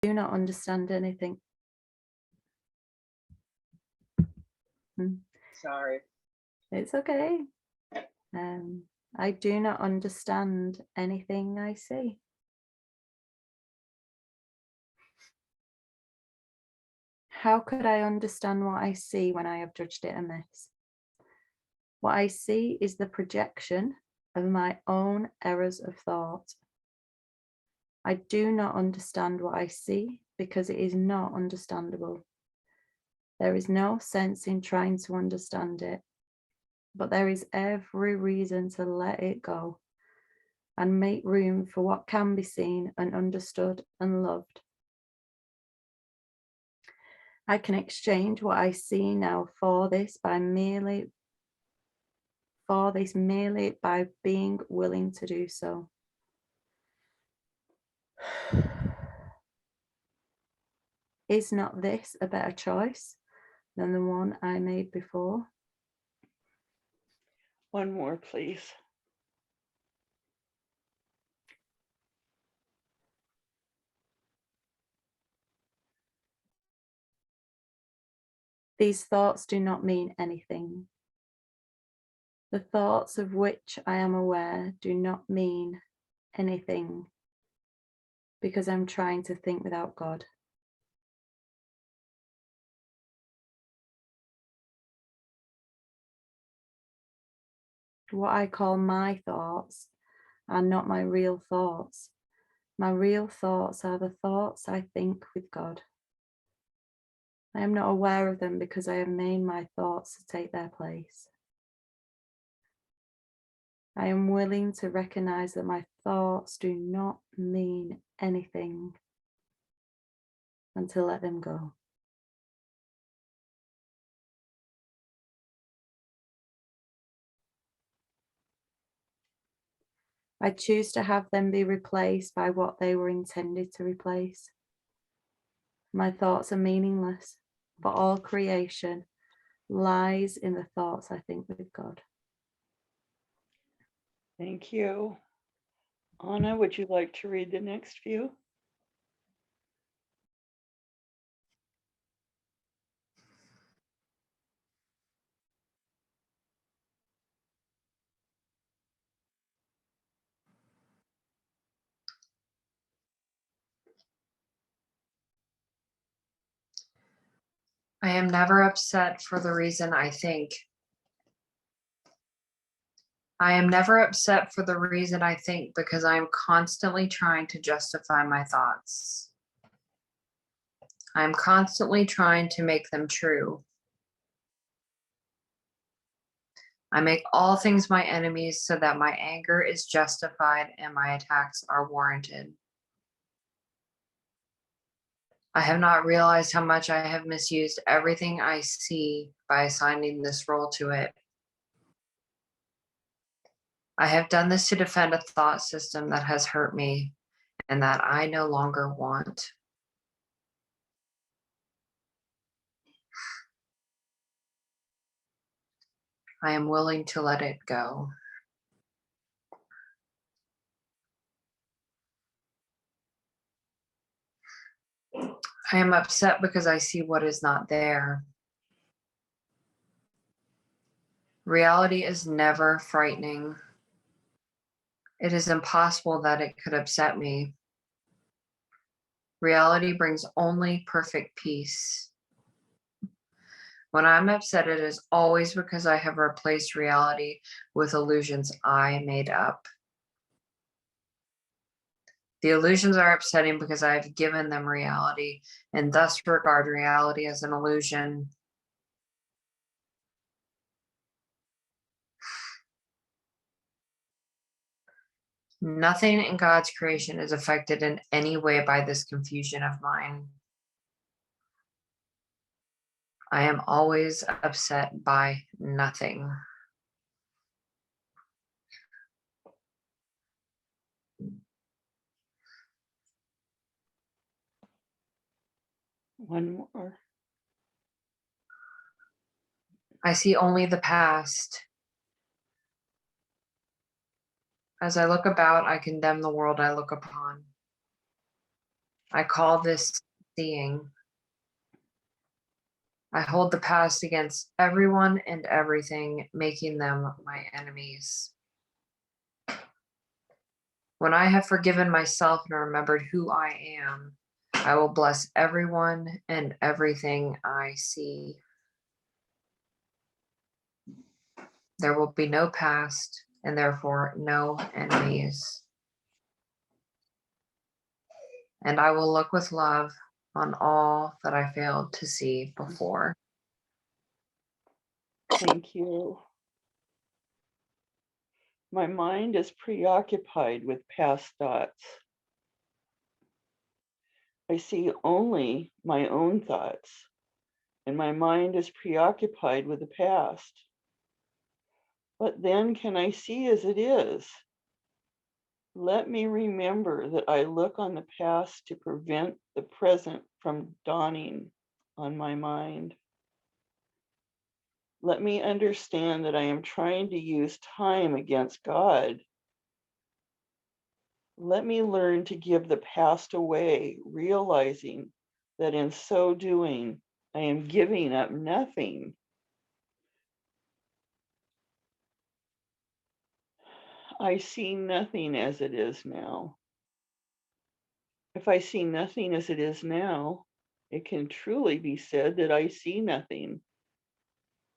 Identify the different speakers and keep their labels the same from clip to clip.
Speaker 1: do not understand anything.
Speaker 2: Sorry.
Speaker 1: It's okay. I do not understand anything I see. How could I understand what I see when I have judged it amiss? What I see is the projection of my own errors of thought. I do not understand what I see because it is not understandable. There is no sense in trying to understand it, but there is every reason to let it go and make room for what can be seen and understood and loved. I can exchange what I see now for this merely by being willing to do so. Is not this a better choice than the one I made before?
Speaker 2: One more, please.
Speaker 1: These thoughts do not mean anything. The thoughts of which I am aware do not mean anything because I'm trying to think without God. What I call my thoughts are not my real thoughts. My real thoughts are the thoughts I think with God. I am not aware of them because I have made my thoughts to take their place. I am willing to recognize that my thoughts do not mean anything and to let them go. I choose to have them be replaced by what they were intended to replace. My thoughts are meaningless, but all creation lies in the thoughts I think with God.
Speaker 2: Thank you. Anna, would you like to read the next few?
Speaker 3: I am never upset for the reason I think. I am never upset for the reason I think because I am constantly trying to justify my thoughts. I am constantly trying to make them true. I make all things my enemies so that my anger is justified and my attacks are warranted. I have not realized how much I have misused everything I see by assigning this role to it. I have done this to defend a thought system that has hurt me and that I no longer want. I am willing to let it go. I am upset because I see what is not there. Reality is never frightening. It is impossible that it could upset me. Reality brings only perfect peace. When I'm upset, it is always because I have replaced reality with illusions I made up. The illusions are upsetting because I have given them reality and thus regard reality as an illusion. Nothing in God's creation is affected in any way by this confusion of mine. I am always upset by nothing.
Speaker 2: One more.
Speaker 3: I see only the past. As I look about, I condemn the world I look upon. I call this seeing. I hold the past against everyone and everything, making them my enemies. When I have forgiven myself and remembered who I am, I will bless everyone and everything I see. There will be no past and therefore no enemies. And I will look with love on all that I failed to see before.
Speaker 2: Thank you. My mind is preoccupied with past thoughts. I see only my own thoughts, and my mind is preoccupied with the past. What then can I see as it is? Let me remember that I look on the past to prevent the present from dawning on my mind. Let me understand that I am trying to use time against God. Let me learn to give the past away, realizing that in so doing, I am giving up nothing. I see nothing as it is now. If I see nothing as it is now, it can truly be said that I see nothing.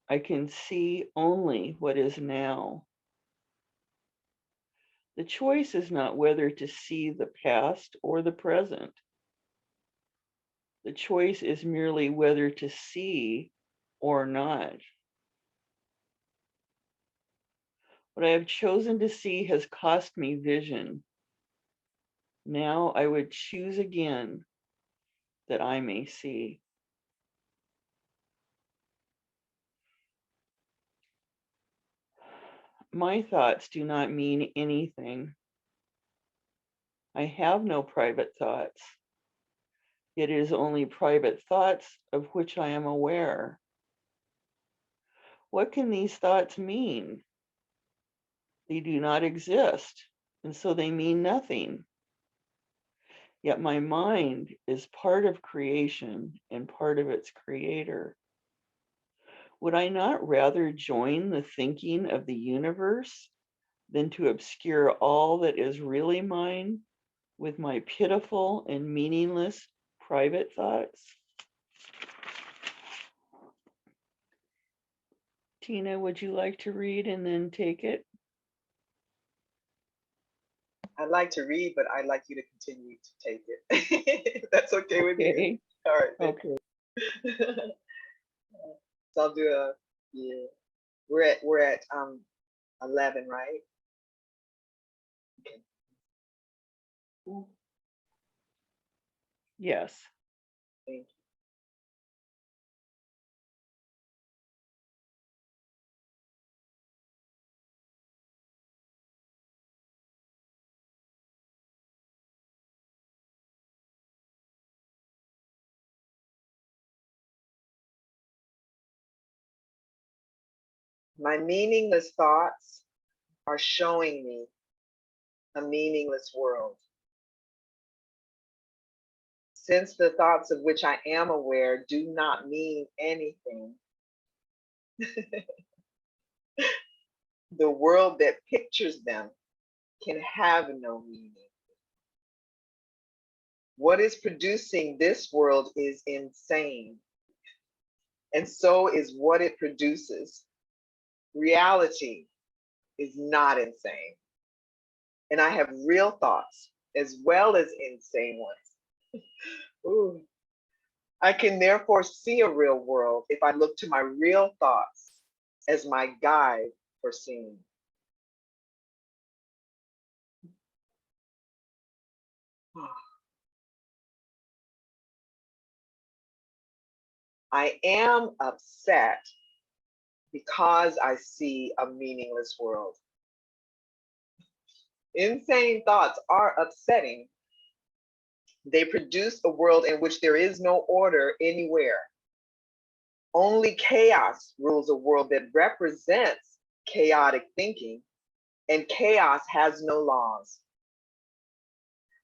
Speaker 2: I can see only what is now. The choice is not whether to see the past or the present. The choice is merely whether to see or not. What I have chosen to see has cost me vision. Now I would choose again that I may see. My thoughts do not mean anything. I have no private thoughts. It is only private thoughts of which I am aware. What can these thoughts mean? They do not exist, and so they mean nothing. Yet my mind is part of creation and part of its creator. Would I not rather join the thinking of the universe than to obscure all that is really mine with my pitiful and meaningless private thoughts? Tina, would you like to read and then take it?
Speaker 4: I'd like to read, but I'd like you to continue to take it. That's okay with you.
Speaker 2: Okay.
Speaker 4: All right.
Speaker 2: Okay.
Speaker 4: So I'll do a, yeah. We're at 11, right? Okay.
Speaker 2: Yes.
Speaker 4: Thank you. My meaningless thoughts are showing me a meaningless world. Since the thoughts of which I am aware do not mean anything, the world that pictures them can have no meaning. What is producing this world is insane, and so is what it produces. Reality is not insane, and I have real thoughts as well as insane ones. Ooh. I can therefore see a real world if I look to my real thoughts as my guide for seeing. I am upset because I see a meaningless world. Insane thoughts are upsetting. They produce a world in which there is no order anywhere. Only chaos rules a world that represents chaotic thinking, and chaos has no laws.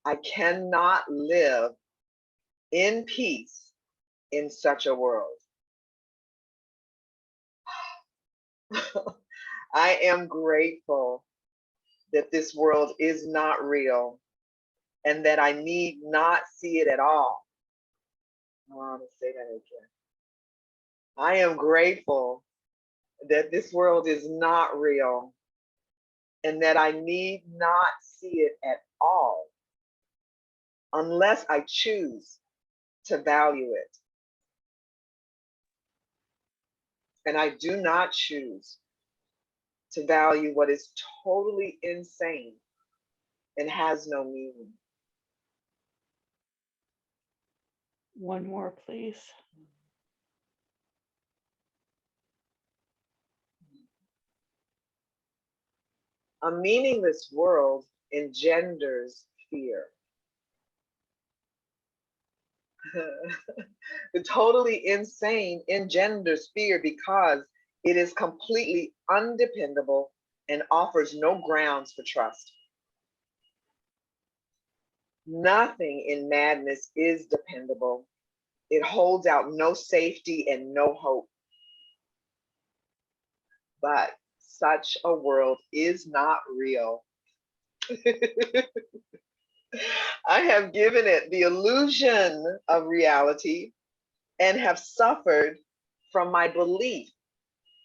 Speaker 4: I cannot live in peace in such a world. I am grateful that this world is not real and that I need not see it at all. I want to say that again. I am grateful that this world is not real and that I need not see it at all unless I choose to value it. And I do not choose to value what is totally insane and has no meaning.
Speaker 2: One more, please.
Speaker 4: A meaningless world engenders fear. The totally insane engenders fear because it is completely undependable and offers no grounds for trust. Nothing in madness is dependable. It holds out no safety and no hope. But such a world is not real. I have given it the illusion of reality and have suffered from my belief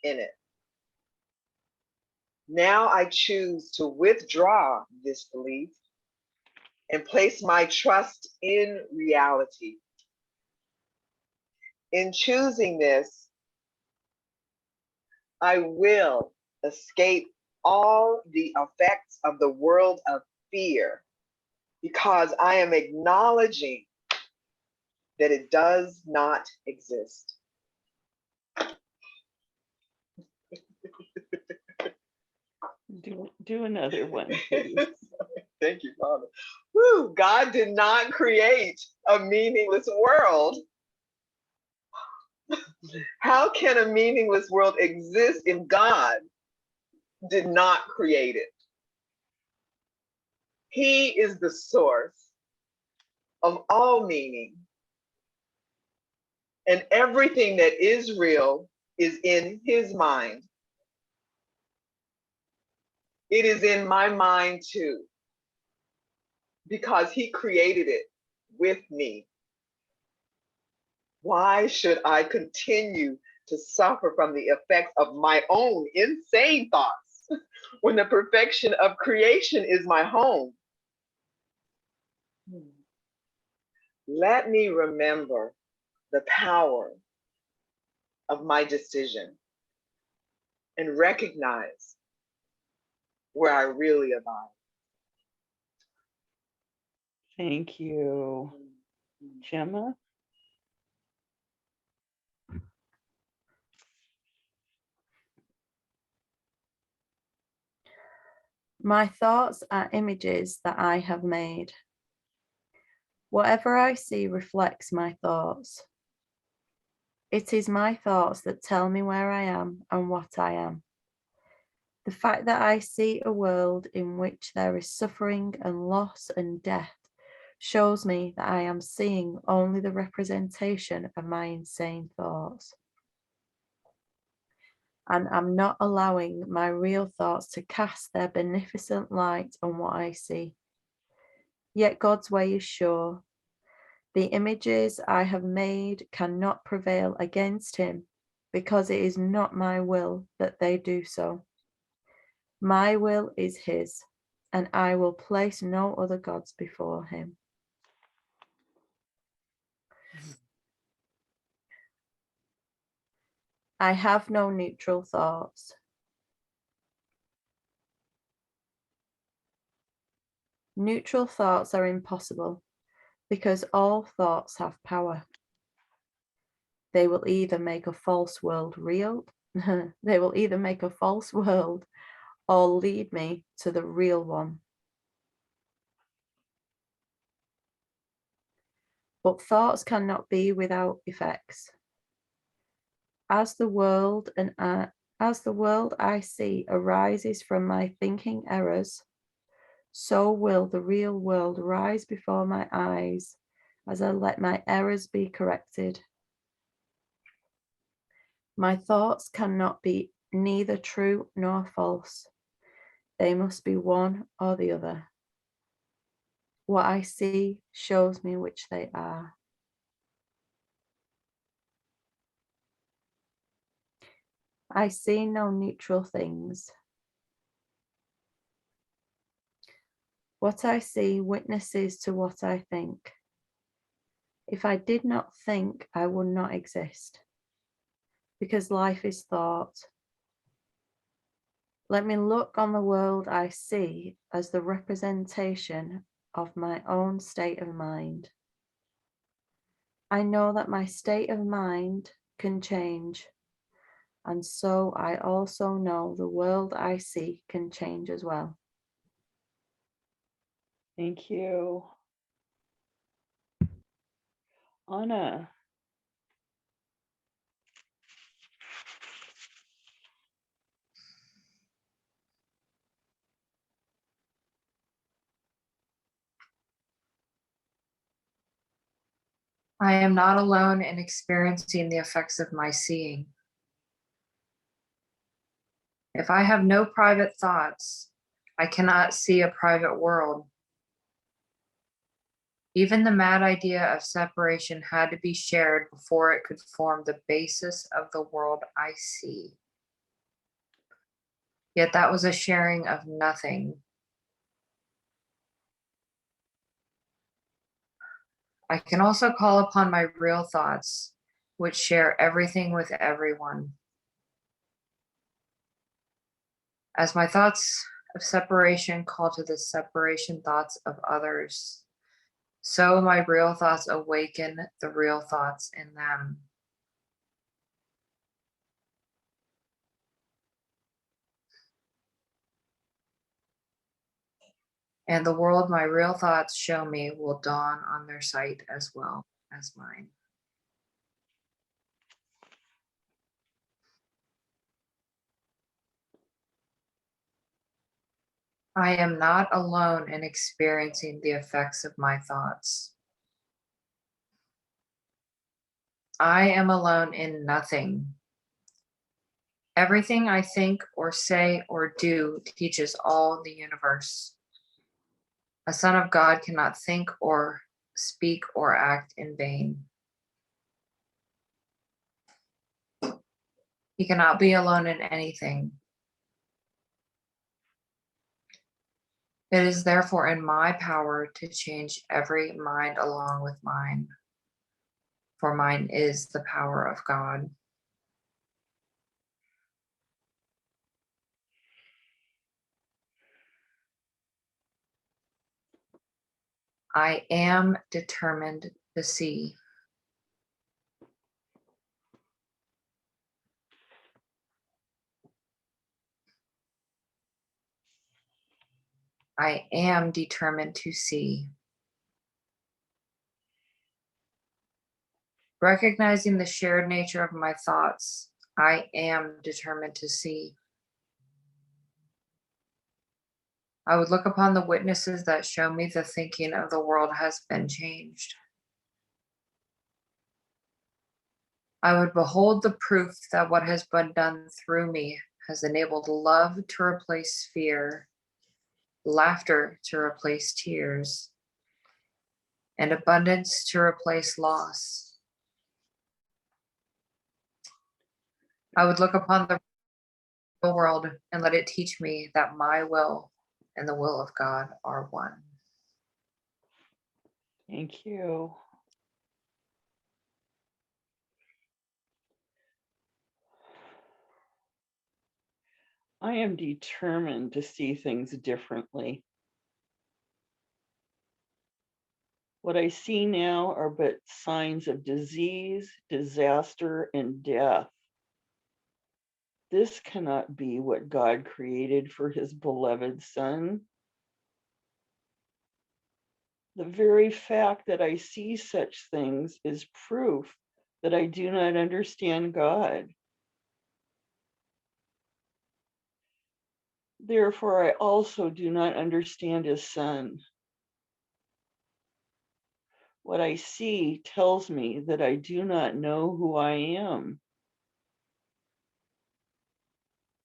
Speaker 4: in it. Now I choose to withdraw this belief and place my trust in reality. In choosing this, I will escape all the effects of the world of fear because I am acknowledging that it does not exist.
Speaker 2: Do another one, please.
Speaker 4: Thank you, Father. Woo, God did not create a meaningless world. How can a meaningless world exist if God did not create it? He is the source of all meaning. And everything that is real is in his mind. It is in my mind too, because he created it with me. Why should I continue to suffer from the effects of my own insane thoughts when the perfection of creation is my home? Let me remember the power of my decision and recognize where I really abide.
Speaker 2: Thank you. Gemma?
Speaker 1: My thoughts are images that I have made. Whatever I see reflects my thoughts. It is my thoughts that tell me where I am and what I am. The fact that I see a world in which there is suffering and loss and death shows me that I am seeing only the representation of my insane thoughts. And I'm not allowing my real thoughts to cast their beneficent light on what I see. Yet God's way is sure. The images I have made cannot prevail against him, because it is not my will that they do so. My will is his, and I will place no other gods before him. I have no neutral thoughts. Neutral thoughts are impossible because all thoughts have power. They will either make a false world real, they will either make a false world or lead me to the real one. But thoughts cannot be without effects. As the world I see arises from my thinking errors, so will the real world rise before my eyes as I let my errors be corrected. My thoughts cannot be neither true nor false. They must be one or the other. What I see shows me which they are. I see no neutral things. What I see witnesses to what I think. If I did not think, I would not exist, because life is thought. Let me look on the world I see as the representation of my own state of mind. I know that my state of mind can change, and so I also know the world I see can change as well.
Speaker 2: Thank you. Anna.
Speaker 3: I am not alone in experiencing the effects of my seeing. If I have no private thoughts, I cannot see a private world. Even the mad idea of separation had to be shared before it could form the basis of the world I see. Yet that was a sharing of nothing. I can also call upon my real thoughts, which share everything with everyone. As my thoughts of separation call to the separation thoughts of others, so my real thoughts awaken the real thoughts in them. And the world my real thoughts show me will dawn on their sight as well as mine. I am not alone in experiencing the effects of my thoughts. I am alone in nothing. Everything I think or say or do teaches all the universe. A son of God cannot think or speak or act in vain. He cannot be alone in anything. It is therefore in my power to change every mind along with mine, for mine is the power of God. I am determined to see. I am determined to see. Recognizing the shared nature of my thoughts, I am determined to see. I would look upon the witnesses that show me the thinking of the world has been changed. I would behold the proof that what has been done through me has enabled love to replace fear, laughter to replace tears, and abundance to replace loss. I would look upon the real world and let it teach me that my will and the will of God are one.
Speaker 2: Thank you. I am determined to see things differently. What I see now are but signs of disease, disaster, and death. This cannot be what God created for his beloved Son. The very fact that I see such things is proof that I do not understand God. Therefore, I also do not understand his Son. What I see tells me that I do not know who I am.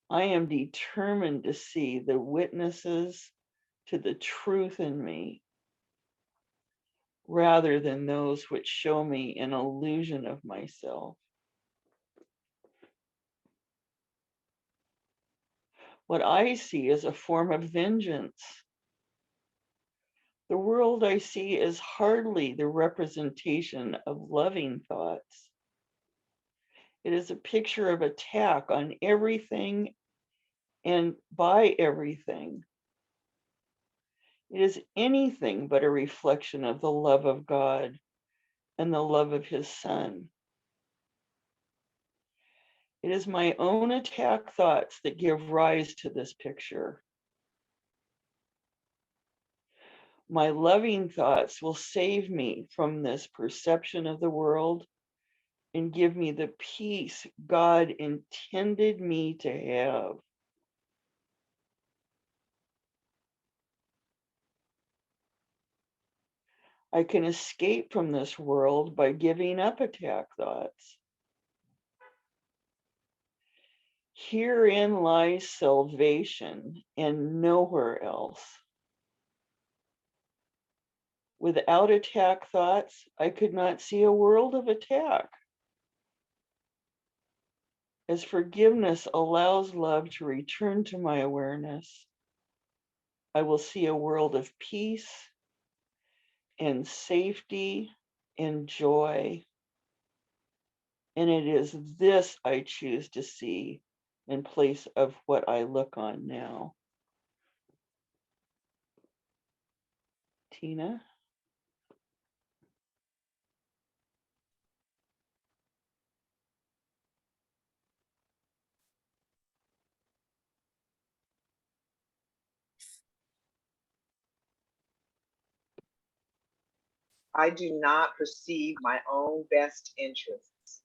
Speaker 2: I am determined to see the witnesses to the truth in me, rather than those which show me an illusion of myself. What I see is a form of vengeance. The world I see is hardly the representation of loving thoughts. It is a picture of attack on everything and by everything. It is anything but a reflection of the love of God and the love of his Son. It is my own attack thoughts that give rise to this picture. My loving thoughts will save me from this perception of the world and give me the peace God intended me to have. I can escape from this world by giving up attack thoughts. Herein lies salvation and nowhere else. Without attack thoughts, I could not see a world of attack. As forgiveness allows love to return to my awareness, I will see a world of peace and safety and joy. And it is this I choose to see in place of what I look on now. Tina?
Speaker 4: I do not perceive my own best interests.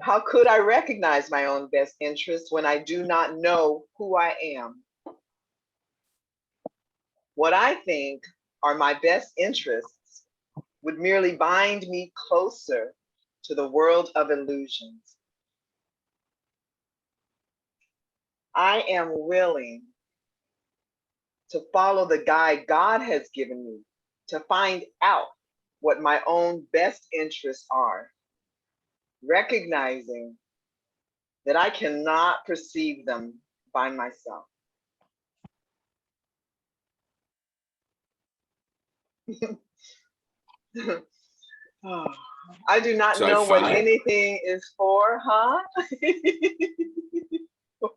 Speaker 4: How could I recognize my own best interests when I do not know who I am? What I think are my best interests would merely bind me closer to the world of illusions. I am willing to follow the guide God has given me to find out what my own best interests are, recognizing that I cannot perceive them by myself. Oh, I do not
Speaker 5: So
Speaker 4: know what
Speaker 5: funny.
Speaker 4: anything is for, huh?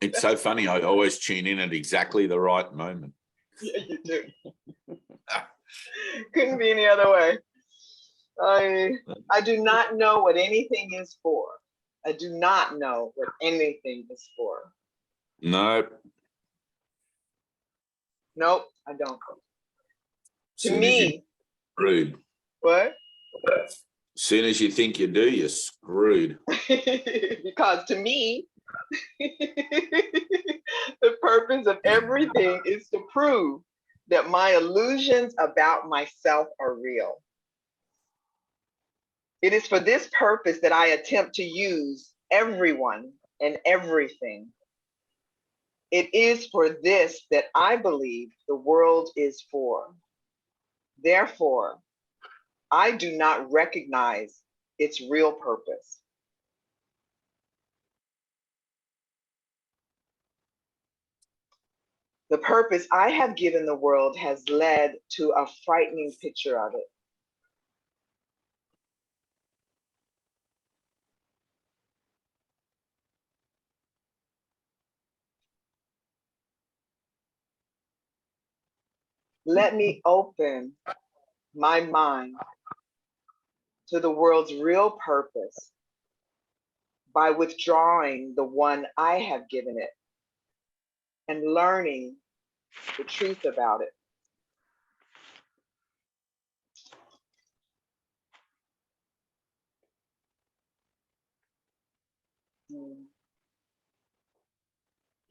Speaker 5: It's so funny. I always tune in at exactly the right moment.
Speaker 4: Yeah, you do. Couldn't be any other way. I do not know what anything is for. I do not know what anything is for.
Speaker 5: No.
Speaker 4: Nope, I don't. To
Speaker 5: Soon as you
Speaker 4: me,
Speaker 5: screwed.
Speaker 4: what?
Speaker 5: Soon as you think you do, you're screwed.
Speaker 4: Because to me, the purpose of everything is to prove that my illusions about myself are real. It is for this purpose that I attempt to use everyone and everything. It is for this that I believe the world is for. Therefore, I do not recognize its real purpose. The purpose I have given the world has led to a frightening picture of it. Let me open my mind to the world's real purpose by withdrawing the one I have given it and learning the truth about it.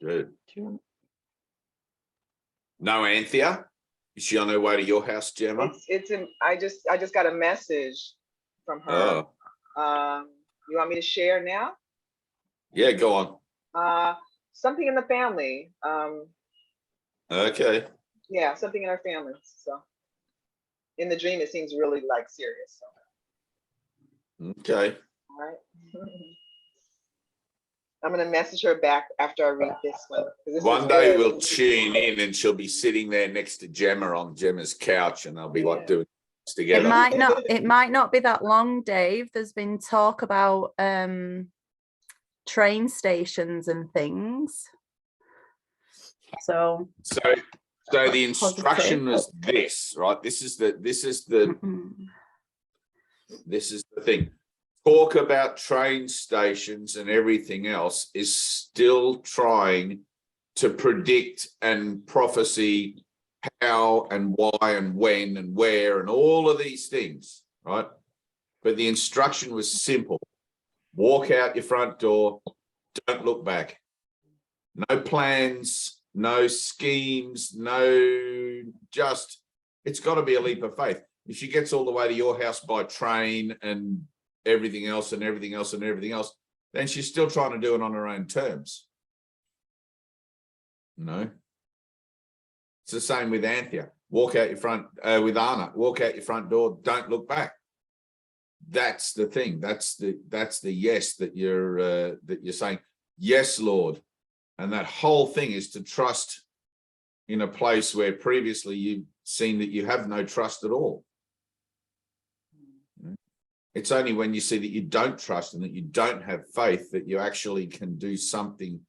Speaker 5: Good.
Speaker 2: Jim.
Speaker 5: No Anthea? Is she on her way to your house, Gemma?
Speaker 4: I just got a message from her.
Speaker 5: Oh,
Speaker 4: You want me to share now?
Speaker 5: yeah, go on.
Speaker 4: Something in the family.
Speaker 5: Okay.
Speaker 4: Yeah, something in our family. So in the dream, it seems really like serious. So.
Speaker 5: Okay.
Speaker 4: All right. I'm gonna message her back after I read this one. 'Cause this
Speaker 5: One
Speaker 4: is
Speaker 5: day
Speaker 4: very-
Speaker 5: we'll tune in and she'll be sitting there next to Gemma on Gemma's couch and they'll be like
Speaker 4: Yeah.
Speaker 5: doing this
Speaker 1: It
Speaker 5: together.
Speaker 1: might not be that long, Dave. There's been talk about train stations and things. So
Speaker 5: So the instruction was this, right? This is the thing. Talk about train stations and everything else is still trying to predict and prophecy how and why and when and where and all of these things, right? But the instruction was simple. Walk out your front door, don't look back. No plans, no schemes, it's got to be a leap of faith. If she gets all the way to your house by train and everything else, then she's still trying to do it on her own terms. No. It's the same with Anthea. Walk out your front, with Anna, walk out your front door, don't look back. That's the thing. That's the yes that you're saying. Yes, Lord. And that whole thing is to trust in a place where previously you've seen that you have no trust at all. It's only when you see that you don't trust and that you don't have faith that you actually can do something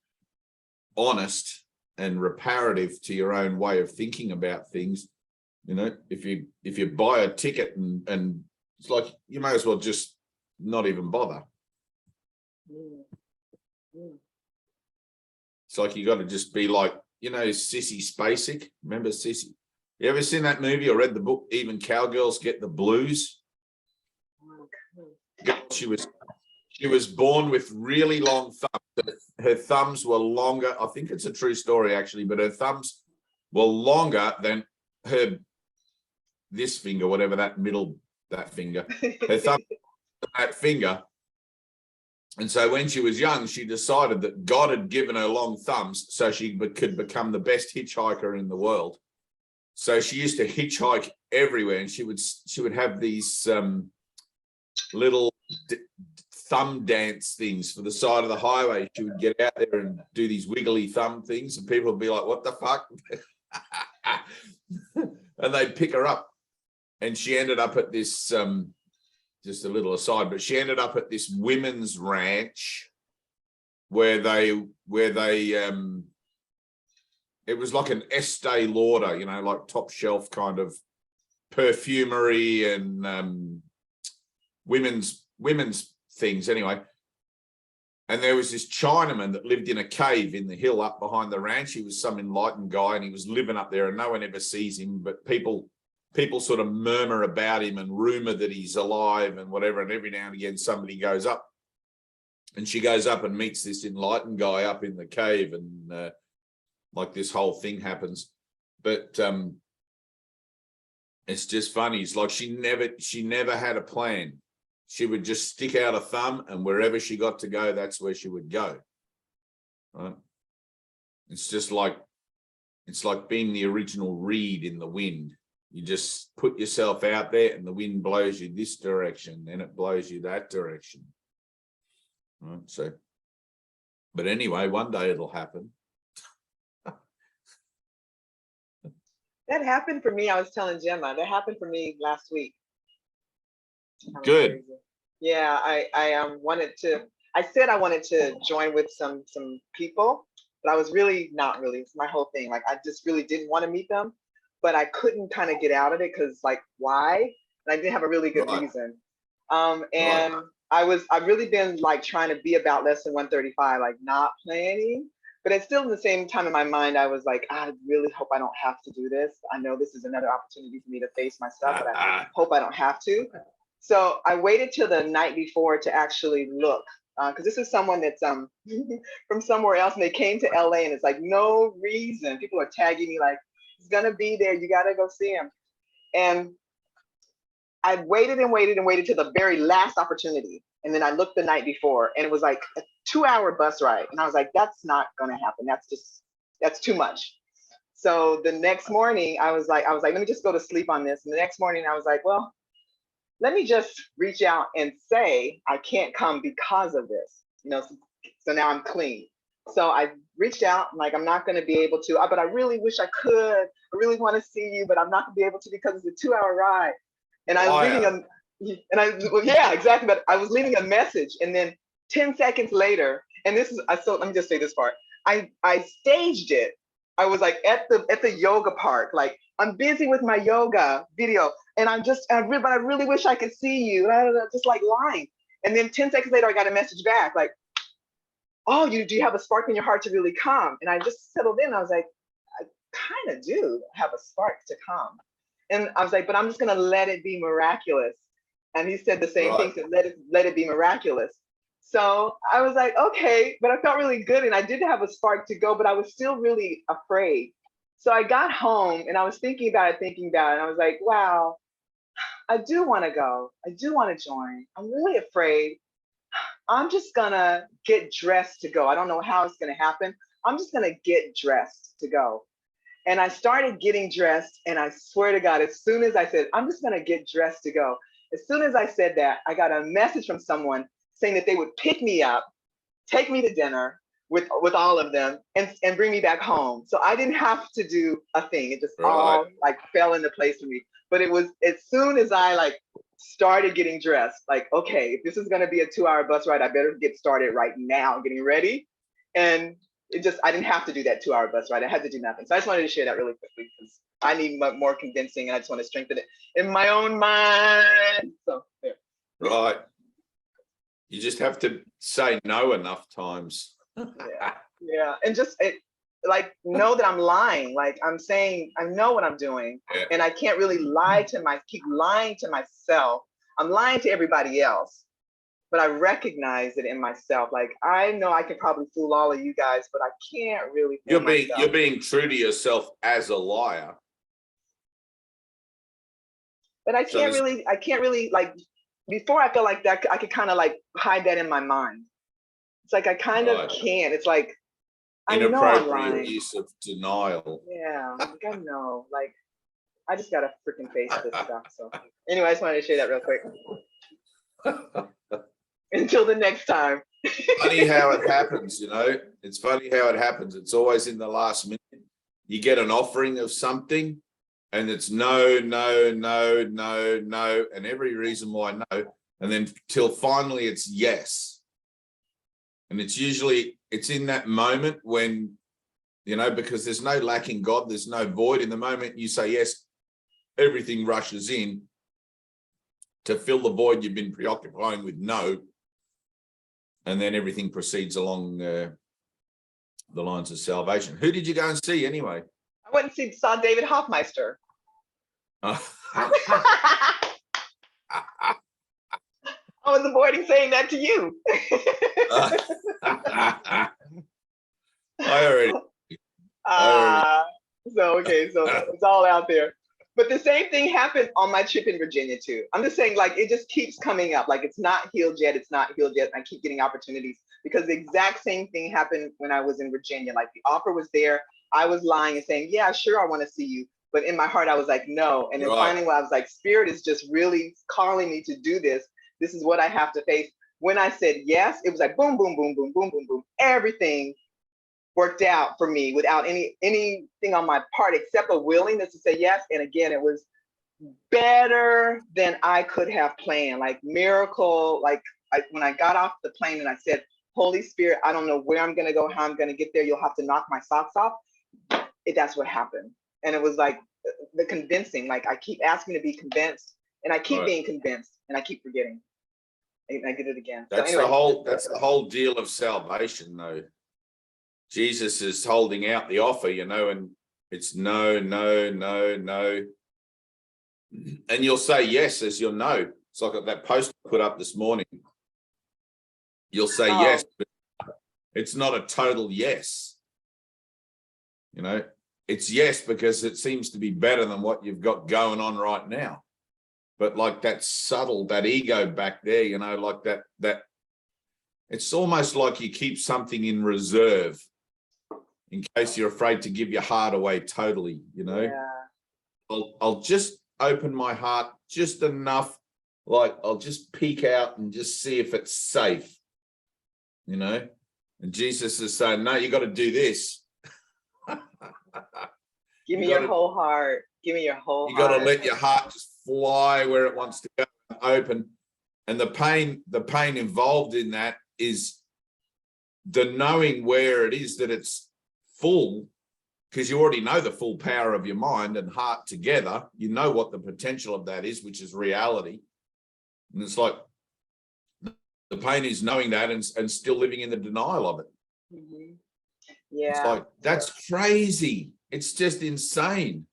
Speaker 5: honest and reparative to your own way of thinking about things. You know, if you buy a ticket and it's like you may as well just not even bother. It's like you got to just be like, you know, Sissy Spacek. Remember Sissy? You ever seen that movie or read the book, Even Cowgirls Get the Blues? She was born with really long thumbs. Her thumbs were longer. I think it's a true story, actually, but her thumbs were longer than this finger, whatever that finger. Her thumb, that finger. And so when she was young, she decided that God had given her long thumbs so she could become the best hitchhiker in the world. So she used to hitchhike everywhere, and she would have these little thumb dance things for the side of the highway. She would get out there and do these wiggly thumb things, and people would be like, "What the fuck?" And they'd pick her up, and she ended up at this. Just a little aside, but she ended up at this women's ranch where they it was like an Estee Lauder, you know, like top shelf kind of perfumery and women's things anyway. And there was this Chinaman that lived in a cave in the hill up behind the ranch. He was some enlightened guy and he was living up there and no one ever sees him, but people sort of murmur about him and rumor that he's alive and whatever. And every now and again, somebody goes up and she goes up and meets this enlightened guy up in the cave. And like this whole thing happens, but it's just funny. It's like she never had a plan. She would just stick out a thumb and wherever she got to go, that's where she would go. Right? It's just like, it's like being the original reed in the wind. You just put yourself out there and the wind blows you this direction, then it blows you that direction. Right, so, but anyway, one day it'll happen.
Speaker 4: That happened for me. I was telling Gemma, that happened for me last week.
Speaker 5: Good.
Speaker 4: Crazy. Yeah, I wanted to, I said I wanted to join with some people, but I was really not really. It's my whole thing. Like I just really didn't want to meet them. But I couldn't kind of get out of it because like, why? And I didn't have a really good reason. And I've really been like trying to be about less than 135, like not planning, but it's still in the same time in my mind, I was like, I really hope I don't have to do this. I know this is another opportunity for me to face my stuff, but I hope I don't have to. So I waited till the night before to actually look because this is someone that's from somewhere else, and they came to LA, and it's like no reason. People are tagging me like, he's gonna be there. You gotta go see him. And I waited and waited and waited to the very last opportunity. And then I looked the night before, and it was like a 2-hour bus ride. And I was like, that's not gonna happen. That's too much. So the next morning, I was like, let me just go to sleep on this. And the next morning, I was like, well, let me just reach out and say I can't come because of this, so now I'm clean. So I reached out, I'm like, I'm not going to be able to, but I really wish I could. I really want to see you, but I'm not going to be able to because it's a 2-hour ride. And I was yeah, exactly. But I was leaving a message, and then 10 seconds later, and so let me just say this part. I staged it. I was like at the yoga park, like I'm busy with my yoga video, and but I really wish I could see you. Just like lying. And then 10 seconds later, I got a message back like, oh, do you have a spark in your heart to really come? And I just settled in. I was like, I kind of do have a spark to come. And I was like, but I'm just gonna let it be miraculous. And he said the same thing, said, let it be miraculous. So I was like, okay, but I felt really good, and I did have a spark to go, but I was still really afraid. So I got home, and I was thinking about it, and I was like, wow, I do want to go. I do want to join. I'm really afraid. I'm just gonna get dressed to go. I don't know how it's gonna happen. I'm just gonna get dressed to go. And I started getting dressed, and I swear to God, as soon as I said, I'm just gonna get dressed to go, as soon as I said that, I got a message from someone saying that they would pick me up, take me to dinner with all of them, and bring me back home. So I didn't have to do a thing. It just all like fell into place for me. But it was as soon as I like started getting dressed, like, okay, if this is gonna be a 2-hour bus ride, I better get started right now, getting ready. And I didn't have to do that 2-hour bus ride. I had to do nothing. So I just wanted to share that really quickly because I need more convincing, and I just want to strengthen it in my own mind. So there.
Speaker 5: Right. You just have to say no enough times.
Speaker 4: Yeah. And just know that I'm lying. Like I'm saying, I know what I'm doing, and I can't really keep lying to myself. I'm lying to everybody else, but I recognize it in myself. Like I know I can probably fool all of you guys, but I can't really.
Speaker 5: You're being true to yourself as a liar.
Speaker 4: But I can't really like. Before I felt like that, I could kind of like hide that in my mind. It's like I kind of can't. It's like I know I'm lying.
Speaker 5: Inappropriate use of denial.
Speaker 4: Yeah, like I know. Like I just gotta freaking face this stuff. So anyway, I just wanted to share that real quick. Until the next time.
Speaker 5: Funny how it happens, It's funny how it happens. It's always in the last minute. You get an offering of something, and it's no, and every reason why no, and then till finally it's yes. And it's in that moment when, because there's no lack in God, there's no void. In the moment you say yes, everything rushes in to fill the void you've been preoccupying with no. And then everything proceeds along the lines of salvation. Who did you go and see anyway?
Speaker 4: I went and saw David Hoffmeister. I was avoiding saying that to you.
Speaker 5: I already.
Speaker 4: So it's all out there. But the same thing happened on my trip in Virginia too. I'm just saying, like, it just keeps coming up. Like, it's not healed yet. It's not healed yet. I keep getting opportunities because the exact same thing happened when I was in Virginia. Like, the offer was there. I was lying and saying, yeah, sure, I want to see you. But in my heart, I was like, no. And then finally, when I was like, Spirit is just really calling me to do this. This is what I have to face. When I said yes, it was like boom, boom, boom, boom, boom, boom, boom. Everything worked out for me without anything on my part except a willingness to say yes. And again, it was better than I could have planned. Like miracle. Like when I got off the plane and I said, Holy Spirit, I don't know where I'm going to go, how I'm going to get there. You'll have to knock my socks off. That's what happened. And it was like the convincing, like I keep asking to be convinced and I keep being convinced and I keep forgetting. And I did it again.
Speaker 5: That's the whole deal of salvation though. Jesus is holding out the offer, and it's no. And you'll say yes as you'll know. It's like that post I put up this morning. You'll say
Speaker 4: Oh.
Speaker 5: yes, but it's not a total yes. You know, it's yes because it seems to be better than what you've got going on right now. But like that subtle, that ego back there, you know, like that it's almost like you keep something in reserve in case you're afraid to give your heart away totally, you know.
Speaker 4: Yeah.
Speaker 5: I'll just open my heart just enough, like I'll just peek out and just see if it's safe, you know. And Jesus is saying, no, you got to do this.
Speaker 4: Give me your whole heart. Give me your whole
Speaker 5: You
Speaker 4: heart.
Speaker 5: got to let your heart just fly where it wants to go, open. And the pain involved in that is the knowing where it is that it's full, because you already know the full power of your mind and heart together. You know what the potential of that is, which is reality. And it's like the pain is knowing that and still living in the denial of it.
Speaker 4: Mm-hmm. Yeah.
Speaker 5: It's like, that's crazy. It's just insane.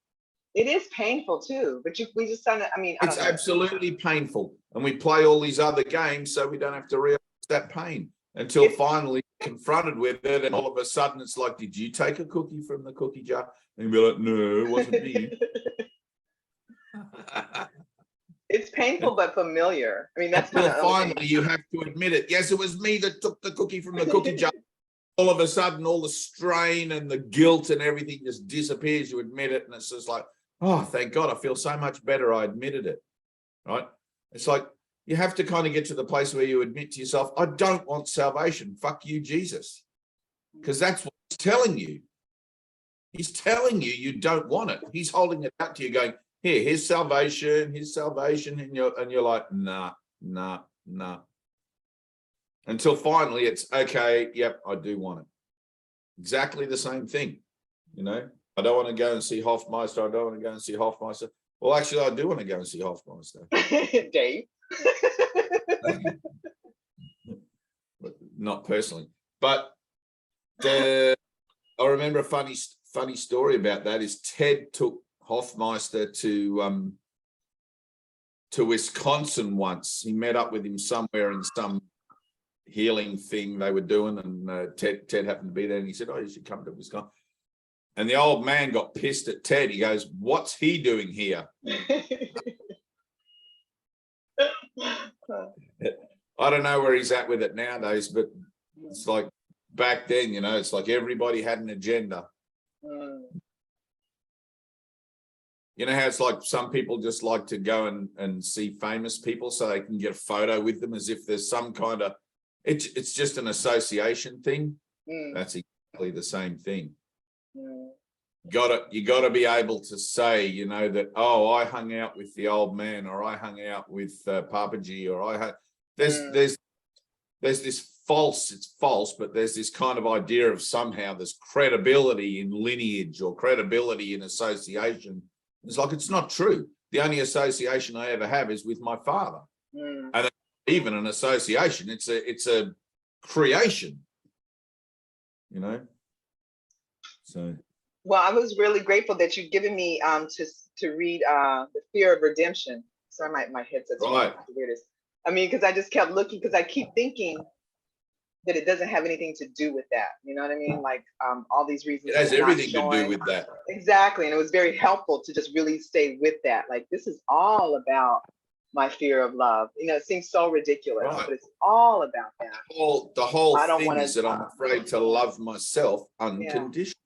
Speaker 4: It is painful too, but we just kind of, I mean,
Speaker 5: It's absolutely painful. And we play all these other games so we don't have to realize that pain until finally confronted with it. And all of a sudden it's like, did you take a cookie from the cookie jar? And you'll be like, no, it wasn't me.
Speaker 4: It's painful but familiar. I mean, that's
Speaker 5: until finally you have to admit it. Yes, it was me that took the cookie from the cookie jar. All of a sudden, all the strain and the guilt and everything just disappears. You admit it, and it's just like, oh, thank God, I feel so much better. I admitted it, right? It's like you have to kind of get to the place where you admit to yourself, I don't want salvation. Fuck you, Jesus. Because that's what he's telling you. He's telling you you don't want it. He's holding it out to you going, here's salvation, and you're like, nah. Until finally it's okay, yep, I do want it. Exactly the same thing, you know. I don't want to go and see Hofmeister. I don't want to go and see Hofmeister. Well, actually, I do want to go and see Hofmeister.
Speaker 4: Dave.
Speaker 5: Not personally, but I remember a funny story about that is Ted took Hofmeister to Wisconsin once. He met up with him somewhere in some healing thing they were doing, and Ted happened to be there, and he said, oh, you should come to Wisconsin. And the old man got pissed at Ted. He goes, what's he doing here? I don't know where he's at with it nowadays, but it's like back then, you know, it's like everybody had an agenda. You know how it's like some people just like to go and see famous people so they can get a photo with them as if there's some kind of, it's just an association thing. That's exactly the same thing. You gotta be able to say, you know, that, oh, I hung out with the old man, or I hung out with Papaji, or there's this false, it's false, but there's this kind of idea of somehow there's credibility in lineage or credibility in association. It's like, it's not true. The only association I ever have is with my father. And even an association, it's a creation, you know. So
Speaker 4: well, I was really grateful that you've given me to read The Fear of Redemption. Sorry, my headset's
Speaker 5: right.
Speaker 4: The weirdest. I mean, because I just kept looking, because I keep thinking that it doesn't have anything to do with that. You know what I mean? Like all these reasons.
Speaker 5: It has everything to do with that.
Speaker 4: Exactly. And it was very helpful to just really stay with that. Like, this is all about my fear of love. You know, it seems so ridiculous,
Speaker 5: Right.
Speaker 4: but it's all about that.
Speaker 5: The whole
Speaker 4: I don't
Speaker 5: thing
Speaker 4: wanna,
Speaker 5: is that I'm afraid to love myself unconditionally.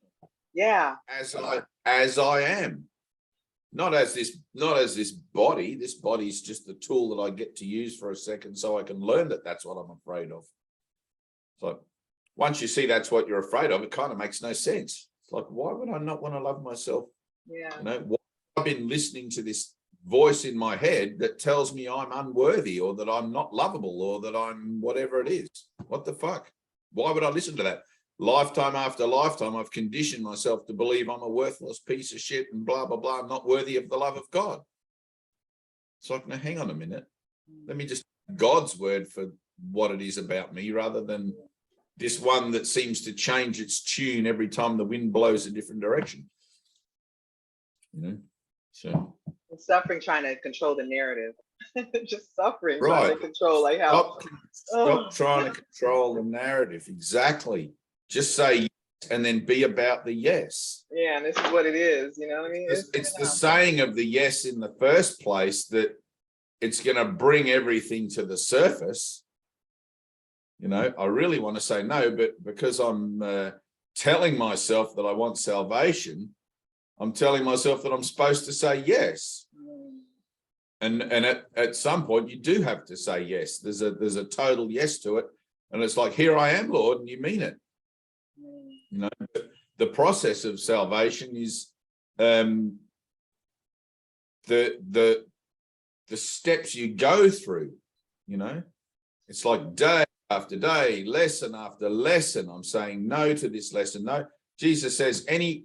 Speaker 4: Yeah.
Speaker 5: As I am. Not as this body. This body is just the tool that I get to use for a second so I can learn that that's what I'm afraid of. So once you see that's what you're afraid of, it kind of makes no sense. It's like, why would I not want to love myself?
Speaker 4: Yeah.
Speaker 5: You know, I've been listening to this voice in my head that tells me I'm unworthy, or that I'm not lovable, or that I'm whatever it is. What the fuck? Why would I listen to that? Lifetime after lifetime, I've conditioned myself to believe I'm a worthless piece of shit and blah, blah, blah. I'm not worthy of the love of God. It's like, now hang on a minute. Let me just God's word for what it is about me, rather than this one that seems to change its tune every time the wind blows a different direction. You know, so
Speaker 4: Suffering trying to control the narrative. Just suffering trying to
Speaker 5: Right.
Speaker 4: control, like how.
Speaker 5: Stop trying to control the narrative. Exactly. Just say yes and then be about the yes.
Speaker 4: Yeah, and this is what it is. You know what I mean?
Speaker 5: It's the saying of the yes in the first place that it's going to bring everything to the surface. You know, I really want to say no, but because I'm telling myself that I want salvation, I'm telling myself that I'm supposed to say yes. And at some point you do have to say yes. There's a total yes to it. And it's like, here I am, Lord, and you mean it. You know, the process of salvation is the steps you go through, you know. It's like day after day, lesson after lesson. I'm saying no to this lesson. No, Jesus says like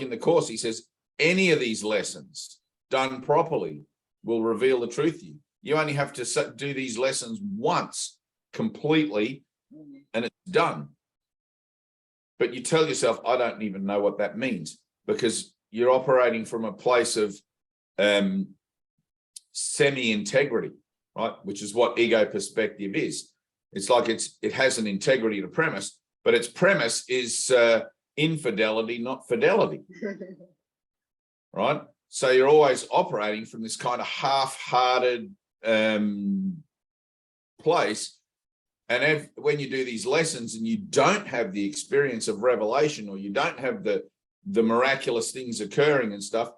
Speaker 5: in the Course, he says, any of these lessons done properly will reveal the truth to you. You only have to do these lessons once completely and it's done. But you tell yourself, I don't even know what that means, because you're operating from a place of semi-integrity, right? Which is what ego perspective is. It's like it has an integrity to premise, but its premise is infidelity, not fidelity, right? So you're always operating from this kind of half-hearted place. And when you do these lessons and you don't have the experience of revelation, or you don't have the miraculous things occurring and stuff,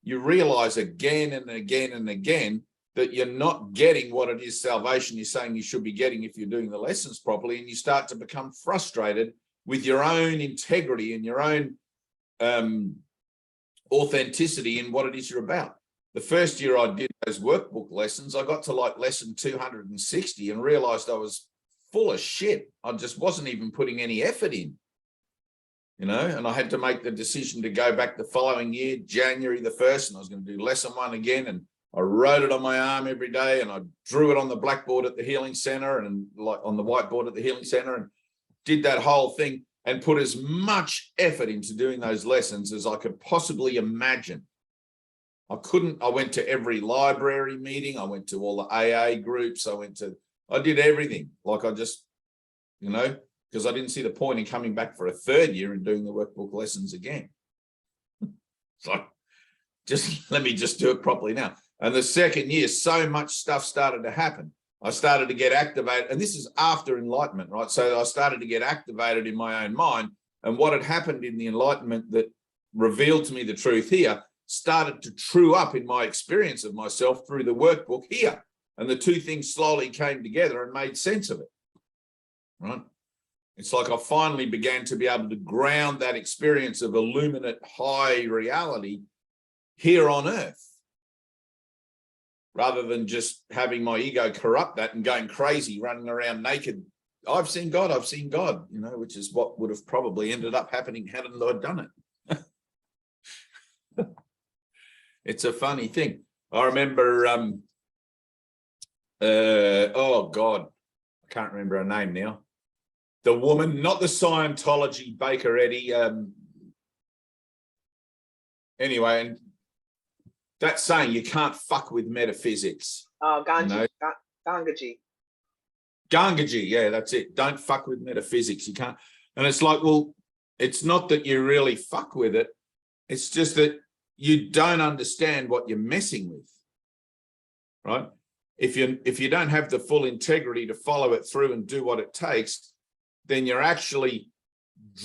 Speaker 5: you realize again and again and again that you're not getting what it is salvation is saying you should be getting if you're doing the lessons properly, and you start to become frustrated with your own integrity and your own authenticity in what it is you're about. The first year I did those workbook lessons, I got to like lesson 260 and realized I was full of shit. I just wasn't even putting any effort in, you know, and I had to make the decision to go back the following year, January the 1st, and I was going to do lesson 1 again. And I wrote it on my arm every day, and I drew it on the blackboard at the Healing Center and like on the whiteboard at the Healing Center, and did that whole thing and put as much effort into doing those lessons as I could possibly imagine. I went to every library meeting. I went to all the AA groups. I did everything. Like I just, you know, because I didn't see the point in coming back for a third year and doing the workbook lessons again. So let me just do it properly now. And the second year, so much stuff started to happen. I started to get activated, and this is after enlightenment, right? So I started to get activated in my own mind, and what had happened in the enlightenment that revealed to me the truth here started to true up in my experience of myself through the workbook here. And the two things slowly came together and made sense of it, right? It's like I finally began to be able to ground that experience of illuminate high reality here on earth, rather than just having my ego corrupt that and going crazy, running around naked. I've seen God, you know, which is what would have probably ended up happening hadn't I done it. It's a funny thing. I remember, oh God, I can't remember her name now. The woman, not the Scientology Baker Eddy. Anyway, and that saying, you can't fuck with metaphysics.
Speaker 4: Oh, Ganji,
Speaker 5: you know?
Speaker 4: Gangaji.
Speaker 5: Gangaji, yeah, that's it. Don't fuck with metaphysics. You can't. And it's like, well, it's not that you really fuck with it. It's just that you don't understand what you're messing with, right? If you don't have the full integrity to follow it through and do what it takes, then you're actually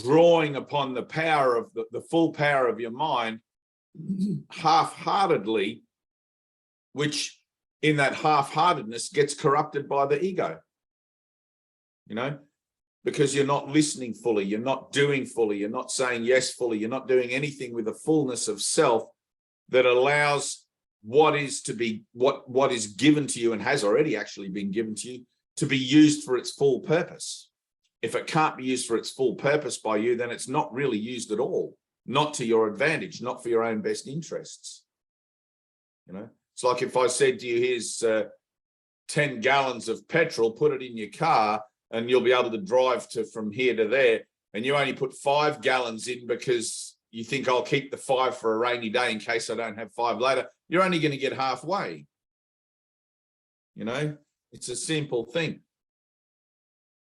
Speaker 5: drawing upon the power of the full power of your mind half-heartedly, which in that half-heartedness gets corrupted by the ego, you know, because you're not listening fully, you're not doing fully, you're not saying yes fully, you're not doing anything with the fullness of self that allows what is given to you and has already actually been given to you to be used for its full purpose. If it can't be used for its full purpose by you, then it's not really used at all, not to your advantage, not for your own best interests. You know, it's like if I said to you, here's 10 gallons of petrol, put it in your car and you'll be able to drive from here to there, and you only put 5 gallons in because you think I'll keep the 5 for a rainy day in case I don't have 5 later. you're only going to get halfway. You know, it's a simple thing.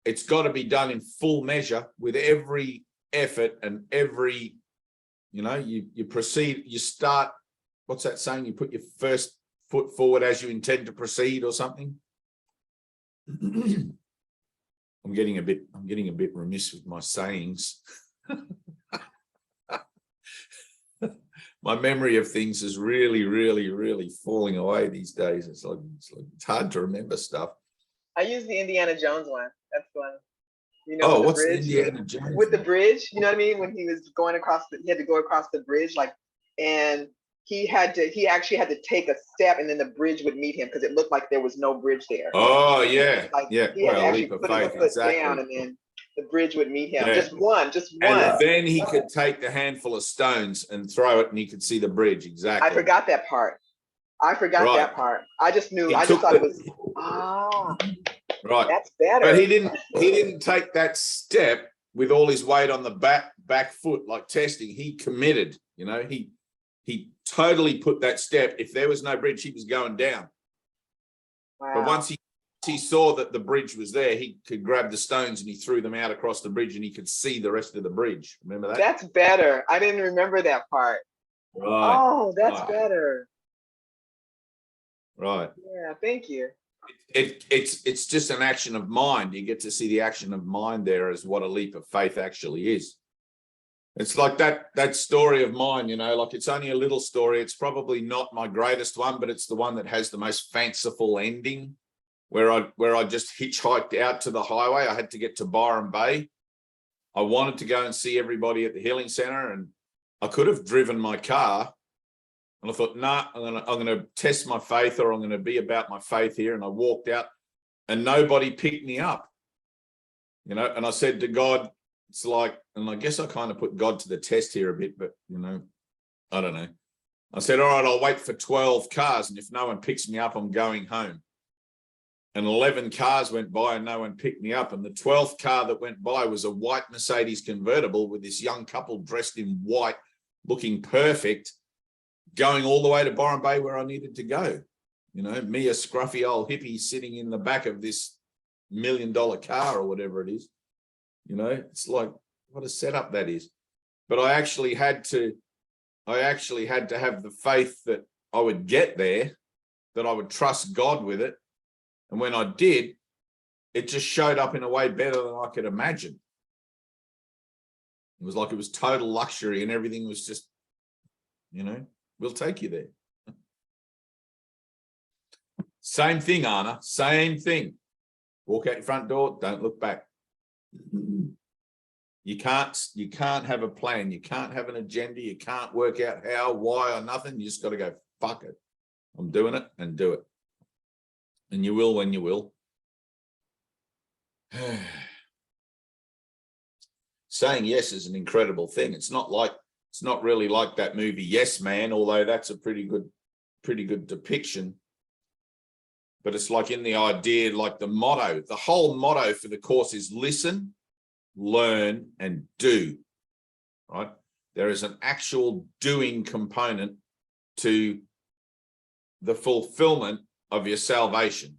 Speaker 5: It's got to be done in full measure with every effort and every, you know, you proceed, you start, what's that saying? You put your first foot forward as you intend to proceed or something. I'm getting a bit remiss with my sayings. My memory of things is really falling away these days. It's hard to remember stuff.
Speaker 4: I use the Indiana Jones one. That's one. You know,
Speaker 5: Oh,
Speaker 4: with
Speaker 5: what's
Speaker 4: the
Speaker 5: the
Speaker 4: bridge,
Speaker 5: Indiana Jones?
Speaker 4: with the bridge, you know what I mean? When he was going across, he had to go across the bridge, like, and he actually had to take a step, and then the bridge would meet him because it looked like there was no bridge there.
Speaker 5: Oh yeah,
Speaker 4: Like
Speaker 5: yeah.
Speaker 4: he had to
Speaker 5: Well,
Speaker 4: actually
Speaker 5: leap of
Speaker 4: put his
Speaker 5: faith,
Speaker 4: foot
Speaker 5: exactly.
Speaker 4: down, and then the bridge would meet him.
Speaker 5: Yeah.
Speaker 4: Just one.
Speaker 5: And then he could take the handful of stones and throw it, and he could see the bridge. Exactly.
Speaker 4: I forgot that part. I just knew. I just thought it was.
Speaker 5: Right.
Speaker 4: That's better.
Speaker 5: But he didn't take that step with all his weight on the back foot, like testing. He committed, you know, he totally put that step. If there was no bridge, he was going down.
Speaker 4: Wow.
Speaker 5: But once he saw that the bridge was there, he could grab the stones and he threw them out across the bridge, and he could see the rest of the bridge. Remember that?
Speaker 4: That's better. I didn't remember that part.
Speaker 5: Right.
Speaker 4: Oh, that's
Speaker 5: right.
Speaker 4: better.
Speaker 5: Right.
Speaker 4: Yeah, thank you.
Speaker 5: It's just an action of mind. You get to see the action of mind there as what a leap of faith actually is. It's like that story of mine, you know, like it's only a little story. It's probably not my greatest one, but it's the one that has the most fanciful ending, where I just hitchhiked out to the highway. I had to get to Byron Bay. I wanted to go and see everybody at the healing center, and I could have driven my car. And I thought, nah, I'm gonna test my faith, or I'm gonna be about my faith here. And I walked out, and nobody picked me up. You know, and I said to God, it's like, and I guess I kind of put God to the test here a bit, but you know, I don't know. I said, all right, I'll wait for 12 cars, and if no one picks me up, I'm going home. And 11 cars went by and no one picked me up. And the 12th car that went by was a white Mercedes convertible with this young couple dressed in white, looking perfect, going all the way to Byron Bay where I needed to go. You know, me, a scruffy old hippie sitting in the back of this $1 million car or whatever it is. You know, it's like, what a setup that is. But I actually had to have the faith that I would get there, that I would trust God with it. And when I did, it just showed up in a way better than I could imagine. It was like it was total luxury, and everything was just, you know, we'll take you there. Same thing, Anna, same thing. Walk out your front door, don't look back. You can't have a plan. You can't have an agenda. You can't work out how, why, or nothing. You just got to go, fuck it. I'm doing it, and do it. And you will when you will. Saying yes is an incredible thing. It's not really like that movie Yes Man, although that's a pretty good depiction. But it's like in the idea, like the motto, the whole motto for the course is listen, learn, and do. Right? There is an actual doing component to the fulfillment of your salvation.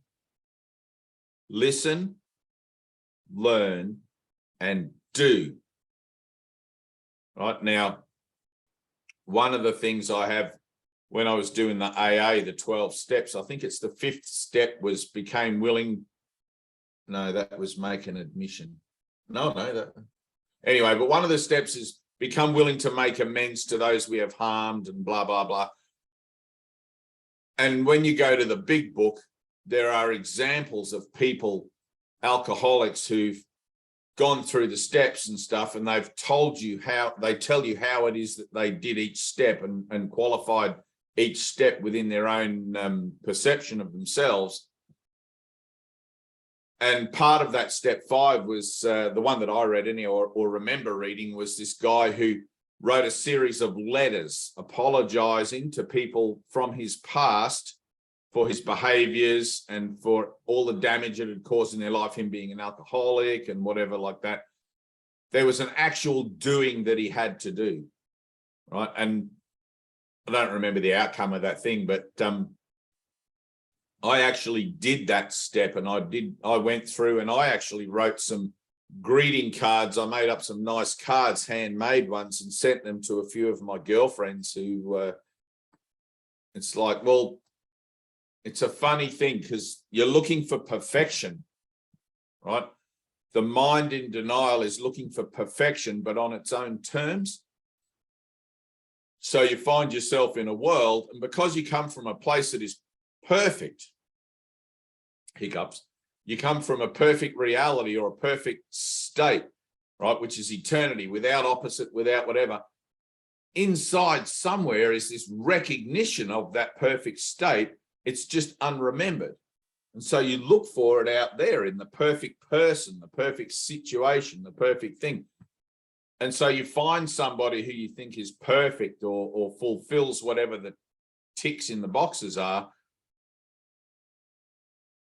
Speaker 5: Listen, learn, and do. Right now, one of the things I have when I was doing the AA, the 12 steps, I think it's the 5th step was became willing. No, that was make an admission. Anyway, but one of the steps is become willing to make amends to those we have harmed and blah, blah, blah. And when you go to the big book, there are examples of people, alcoholics, who've gone through the steps and stuff, and they've told you how, they tell you how it is that they did each step and qualified each step within their own perception of themselves. And part of that step 5 was the one that I read or remember reading, was this guy who wrote a series of letters apologizing to people from his past for his behaviors and for all the damage it had caused in their life, him being an alcoholic and whatever like that. There was an actual doing that he had to do, right? And I don't remember the outcome of that thing, but I actually did that step, and I went through and I actually wrote some greeting cards. I made up some nice cards, handmade ones, and sent them to a few of my girlfriends who, it's like, well, it's a funny thing because you're looking for perfection, right? The mind in denial is looking for perfection, but on its own terms. So you find yourself in a world, and because you come from a place that is perfect, hiccups, you come from a perfect reality or a perfect state, right, which is eternity, without opposite, without whatever. Inside somewhere is this recognition of that perfect state. It's just unremembered. And so you look for it out there in the perfect person, the perfect situation, the perfect thing. And so you find somebody who you think is perfect or fulfills whatever the ticks in the boxes are.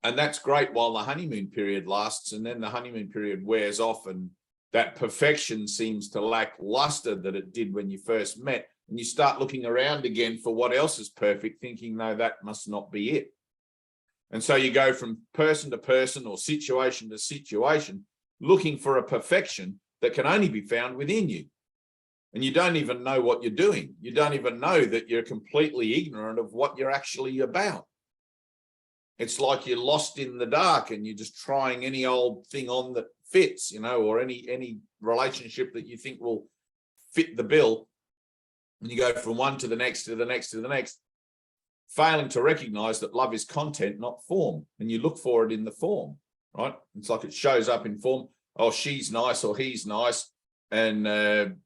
Speaker 5: And that's great while the honeymoon period lasts, and then the honeymoon period wears off and that perfection seems to lack luster that it did when you first met. And you start looking around again for what else is perfect, thinking, no, that must not be it. And so you go from person to person or situation to situation, looking for a perfection that can only be found within you. And you don't even know what you're doing. You don't even know that you're completely ignorant of what you're actually about. It's like you're lost in the dark and you're just trying any old thing on that fits, you know, or any relationship that you think will fit the bill. And you go from one to the next, to the next, to the next, failing to recognize that love is content, not form. And you look for it in the form, right? It's like it shows up in form. Oh, she's nice or he's nice. And,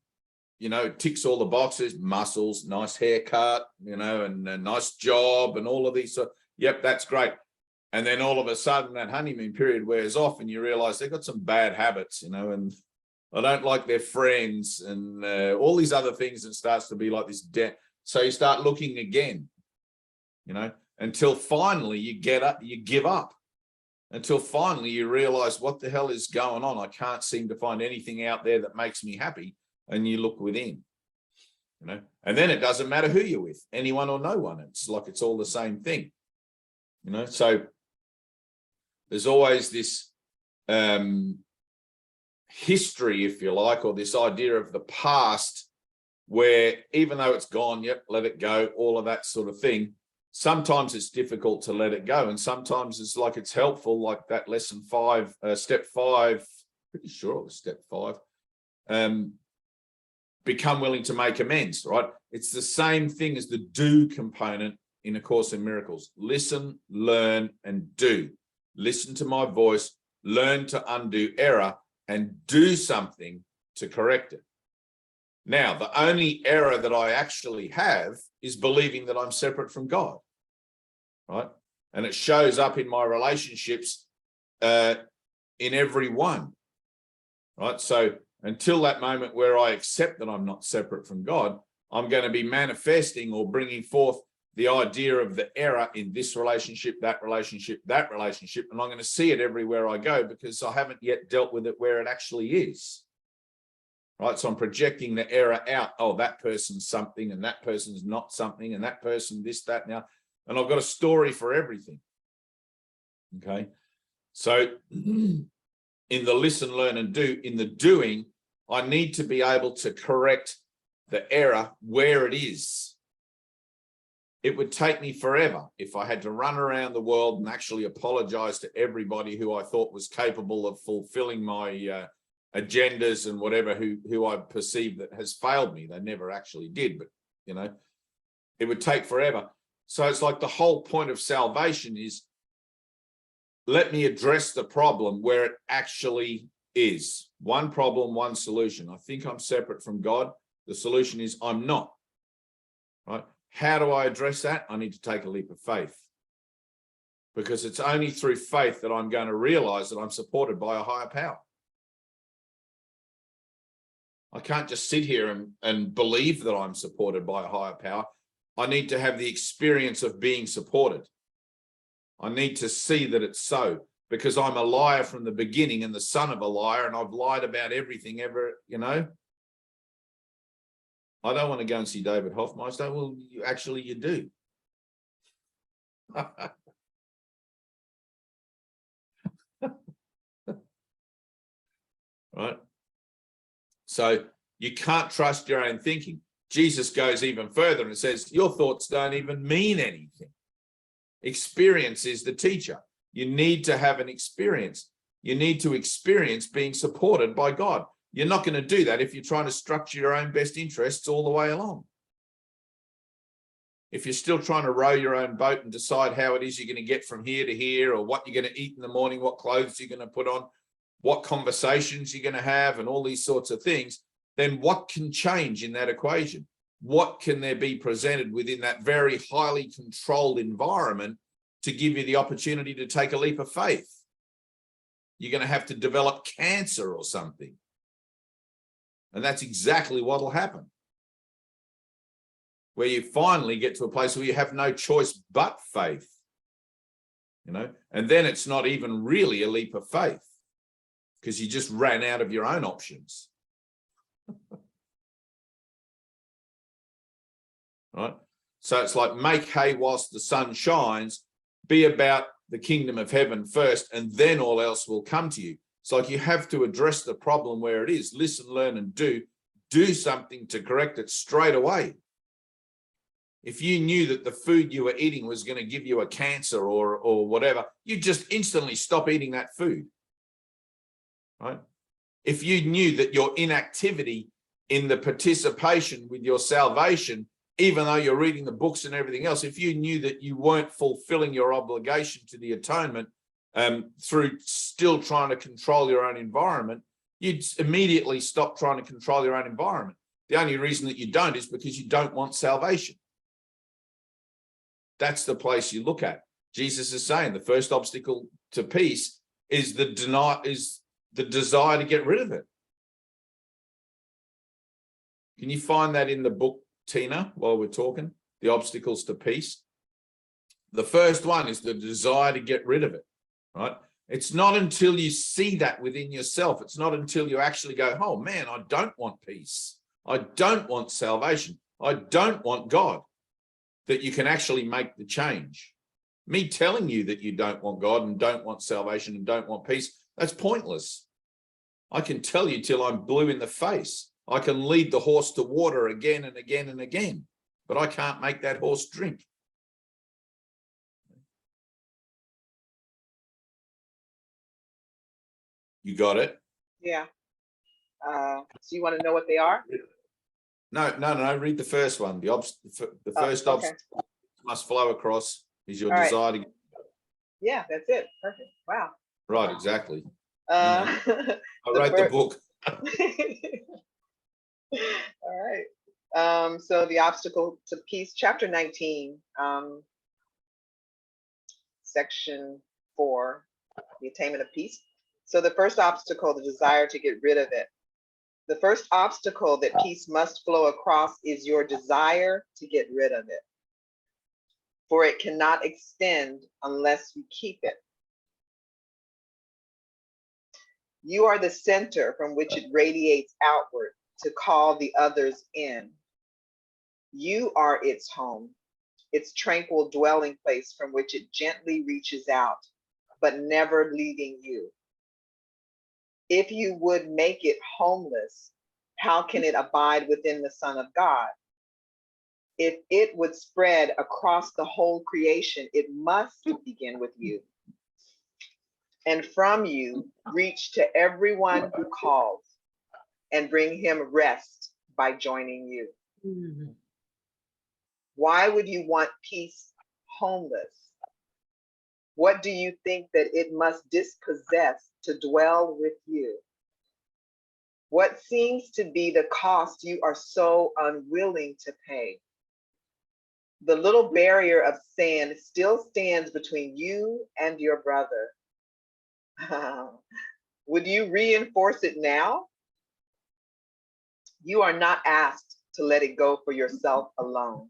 Speaker 5: you know, ticks all the boxes, muscles, nice haircut, you know, and a nice job and all of these. So, yep, that's great. And then all of a sudden that honeymoon period wears off and you realize they've got some bad habits, you know, and I don't like their friends and all these other things. And starts to be like this debt. So you start looking again, you know, until finally you get up, you give up, until finally you realize what the hell is going on. I can't seem to find anything out there that makes me happy. And you look within, you know, and then it doesn't matter who you're with, anyone or no one. It's like it's all the same thing, you know. So there's always this history, if you like, or this idea of the past where even though it's gone, yep, let it go, all of that sort of thing. Sometimes it's difficult to let it go. And sometimes it's like it's helpful, like that lesson 5, step 5, pretty sure it was step 5. Become willing to make amends, right? It's the same thing as the do component in A Course in Miracles. Listen, learn, and do. Listen to my voice, learn to undo error, and do something to correct it. Now, the only error that I actually have is believing that I'm separate from God, right? And it shows up in my relationships in every one, right? So until that moment where I accept that I'm not separate from God, I'm going to be manifesting or bringing forth the idea of the error in this relationship, that relationship, that relationship. And I'm going to see it everywhere I go because I haven't yet dealt with it where it actually is. Right. So I'm projecting the error out. Oh, that person's something and that person's not something and that person, this, that, now. And I've got a story for everything. Okay. So in the listen, learn, and do, in the doing, I need to be able to correct the error where it is. It would take me forever if I had to run around the world and actually apologize to everybody who I thought was capable of fulfilling my agendas and whatever, who I perceive that has failed me. They never actually did, but, you know, it would take forever. So it's like the whole point of salvation is, let me address the problem where it actually is. One problem, one solution. I think I'm separate from God. The solution is I'm not, right? How do I address that? I need to take a leap of faith, because it's only through faith that I'm going to realize that I'm supported by a higher power. I can't just sit here and believe that I'm supported by a higher power. I need to have the experience of being supported. I need to see that it's so, because I'm a liar from the beginning and the son of a liar, and I've lied about everything ever, you know. I don't want to go and see David Hoffmeister. Well, you do. Right? So you can't trust your own thinking. Jesus goes even further and says, your thoughts don't even mean anything. Experience is the teacher. You need to have an experience. You need to experience being supported by God. You're not going to do that if you're trying to structure your own best interests all the way along. If you're still trying to row your own boat and decide how it is you're going to get from here to here, or what you're going to eat in the morning, what clothes you're going to put on, what conversations you're going to have, and all these sorts of things, then what can change in that equation? What can there be presented within that very highly controlled environment to give you the opportunity to take a leap of faith? You're going to have to develop cancer or something. And that's exactly what will happen. Where you finally get to a place where you have no choice but faith. You know, and then it's not even really a leap of faith, because you just ran out of your own options. Right? So it's like, make hay whilst the sun shines, be about the kingdom of heaven first, and then all else will come to you. It's like you have to address the problem where it is. Listen, learn, and do something to correct it straight away. If you knew that the food you were eating was going to give you a cancer or whatever, you'd just instantly stop eating that food. Right? If you knew that your inactivity in the participation with your salvation, even though you're reading the books and everything else, if you knew that you weren't fulfilling your obligation to the atonement through still trying to control your own environment, you'd immediately stop trying to control your own environment. The only reason that you don't is because you don't want salvation. That's the place you look at. Jesus is saying the first obstacle to peace is the desire to get rid of it. Can you find that in the book, Tina, while we're talking? The obstacles to peace. The first one is the desire to get rid of it, right? It's not until you see that within yourself, it's not until you actually go, oh man, I don't want peace. I don't want salvation. I don't want God, that you can actually make the change. Me telling you that you don't want God and don't want salvation and don't want peace, that's pointless. I can tell you till I'm blue in the face. I can lead the horse to water again and again and again, but I can't make that horse drink. You got it?
Speaker 4: Yeah. So you want to know what they are?
Speaker 5: No. Read the first one. The first obstacle must flow across is your
Speaker 4: All
Speaker 5: desire
Speaker 4: right.
Speaker 5: to.
Speaker 4: Yeah, that's it. Perfect. Wow.
Speaker 5: Right, exactly.
Speaker 4: I
Speaker 5: wrote the book.
Speaker 4: All right. So the obstacle to peace, chapter 19, section 4, the attainment of peace. So the first obstacle, the desire to get rid of it. The first obstacle that peace must flow across is your desire to get rid of it. For it cannot extend unless you keep it. You are the center from which it radiates outward to call the others in. You are its home, its tranquil dwelling place from which it gently reaches out, but never leaving you. If you would make it homeless, how can it abide within the Son of God? If it would spread across the whole creation, it must begin with you. And from you, reach to everyone who calls and bring him rest by joining you. Mm-hmm. Why would you want peace homeless? What do you think that it must dispossess to dwell with you? What seems to be the cost you are so unwilling to pay? The little barrier of sand still stands between you and your brother. Would you reinforce it now? You are not asked to let it go for yourself alone.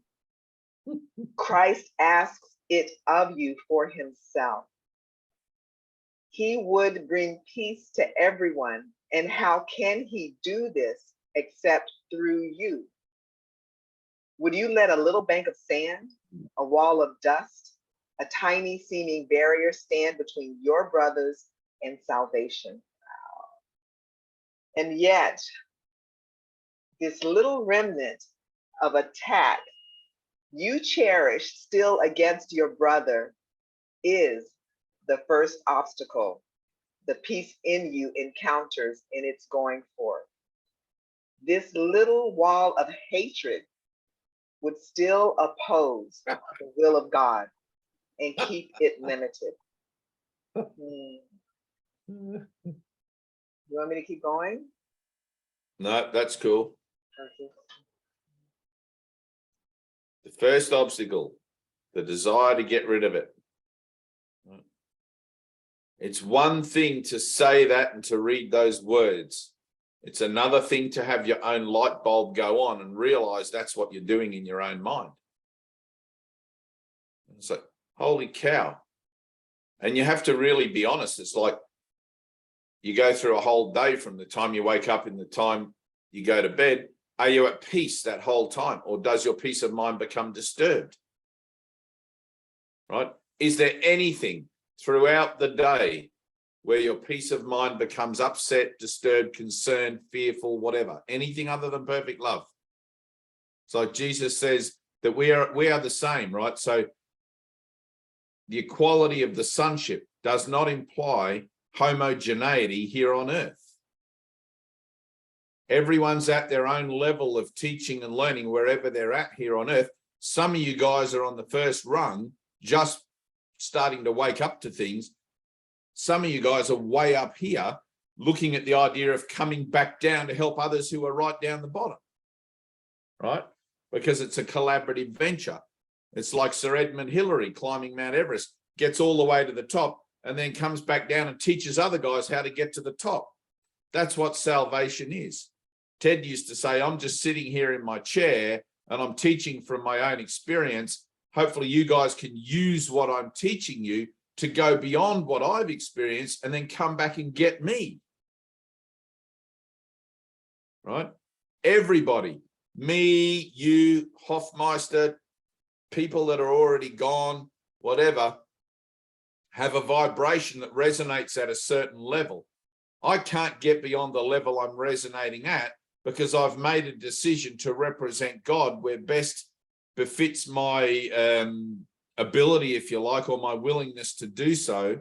Speaker 4: Christ asks it of you for himself. He would bring peace to everyone, and how can he do this except through you? Would you let a little bank of sand, a wall of dust, a tiny seeming barrier stand between your brothers and salvation? And yet, this little remnant of attack you cherish still against your brother is the first obstacle the peace in you encounters in its going forth. This little wall of hatred would still oppose the will of God and keep it limited. You want me to keep going?
Speaker 5: No, that's cool.
Speaker 4: Okay.
Speaker 5: The first obstacle, the desire to get rid of it. It's one thing to say that and to read those words. It's another thing to have your own light bulb go on and realize that's what you're doing in your own mind. It's like, holy cow. And you have to really be honest. It's like you go through a whole day from the time you wake up and the time you go to bed. Are you at peace that whole time? Or does your peace of mind become disturbed? Right? Is there anything throughout the day where your peace of mind becomes upset, disturbed, concerned, fearful, whatever? Anything other than perfect love? So Jesus says that we are the same, right? So the equality of the sonship does not imply homogeneity here on earth. Everyone's at their own level of teaching and learning wherever they're at here on earth. Some of you guys are on the first rung, just starting to wake up to things. Some of you guys are way up here looking at the idea of coming back down to help others who are right down the bottom, right? Because it's a collaborative venture. It's like Sir Edmund Hillary climbing Mount Everest, gets all the way to the top and then comes back down and teaches other guys how to get to the top. That's what salvation is. Ted used to say, I'm just sitting here in my chair and I'm teaching from my own experience. Hopefully you guys can use what I'm teaching you to go beyond what I've experienced and then come back and get me. Right? Everybody, me, you, Hofmeister, people that are already gone, whatever, have a vibration that resonates at a certain level. I can't get beyond the level I'm resonating at because I've made a decision to represent God where best befits my ability, if you like, or my willingness to do so,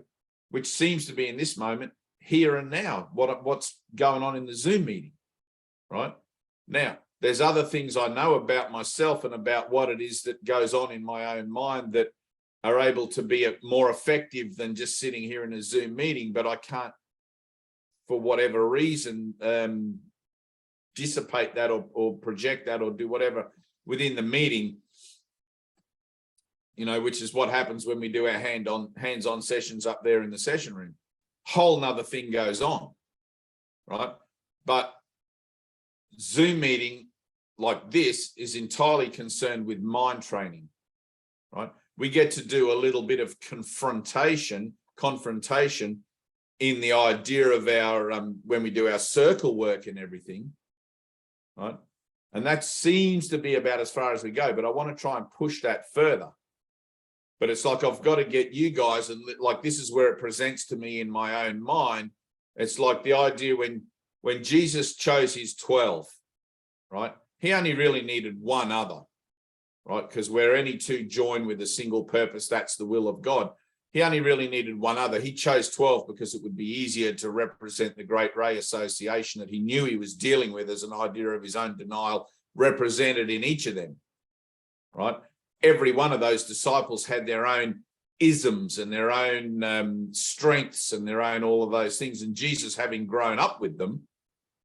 Speaker 5: which seems to be in this moment, here and now, what's going on in the Zoom meeting, right? Now, there's other things I know about myself and about what it is that goes on in my own mind that are able to be more effective than just sitting here in a Zoom meeting, but I can't, for whatever reason, dissipate that or project that or do whatever within the meeting, you know, which is what happens when we do our hands-on sessions up there in the session room. Whole nother thing goes on, right? But Zoom meeting like this is entirely concerned with mind training, right? We get to do a little bit of confrontation in the idea of our, when we do our circle work and everything, right? And that seems to be about as far as we go, but I want to try and push that further. But it's like, I've got to get you guys, and like, this is where it presents to me in my own mind. It's like the idea when Jesus chose his 12, right? He only really needed one other, right? Because where any two join with a single purpose, that's the will of God. He only really needed one other. He chose 12 because it would be easier to represent the Great Ray Association that he knew he was dealing with as an idea of his own denial represented in each of them, right? Every one of those disciples had their own isms and their own strengths and their own all of those things. And Jesus, having grown up with them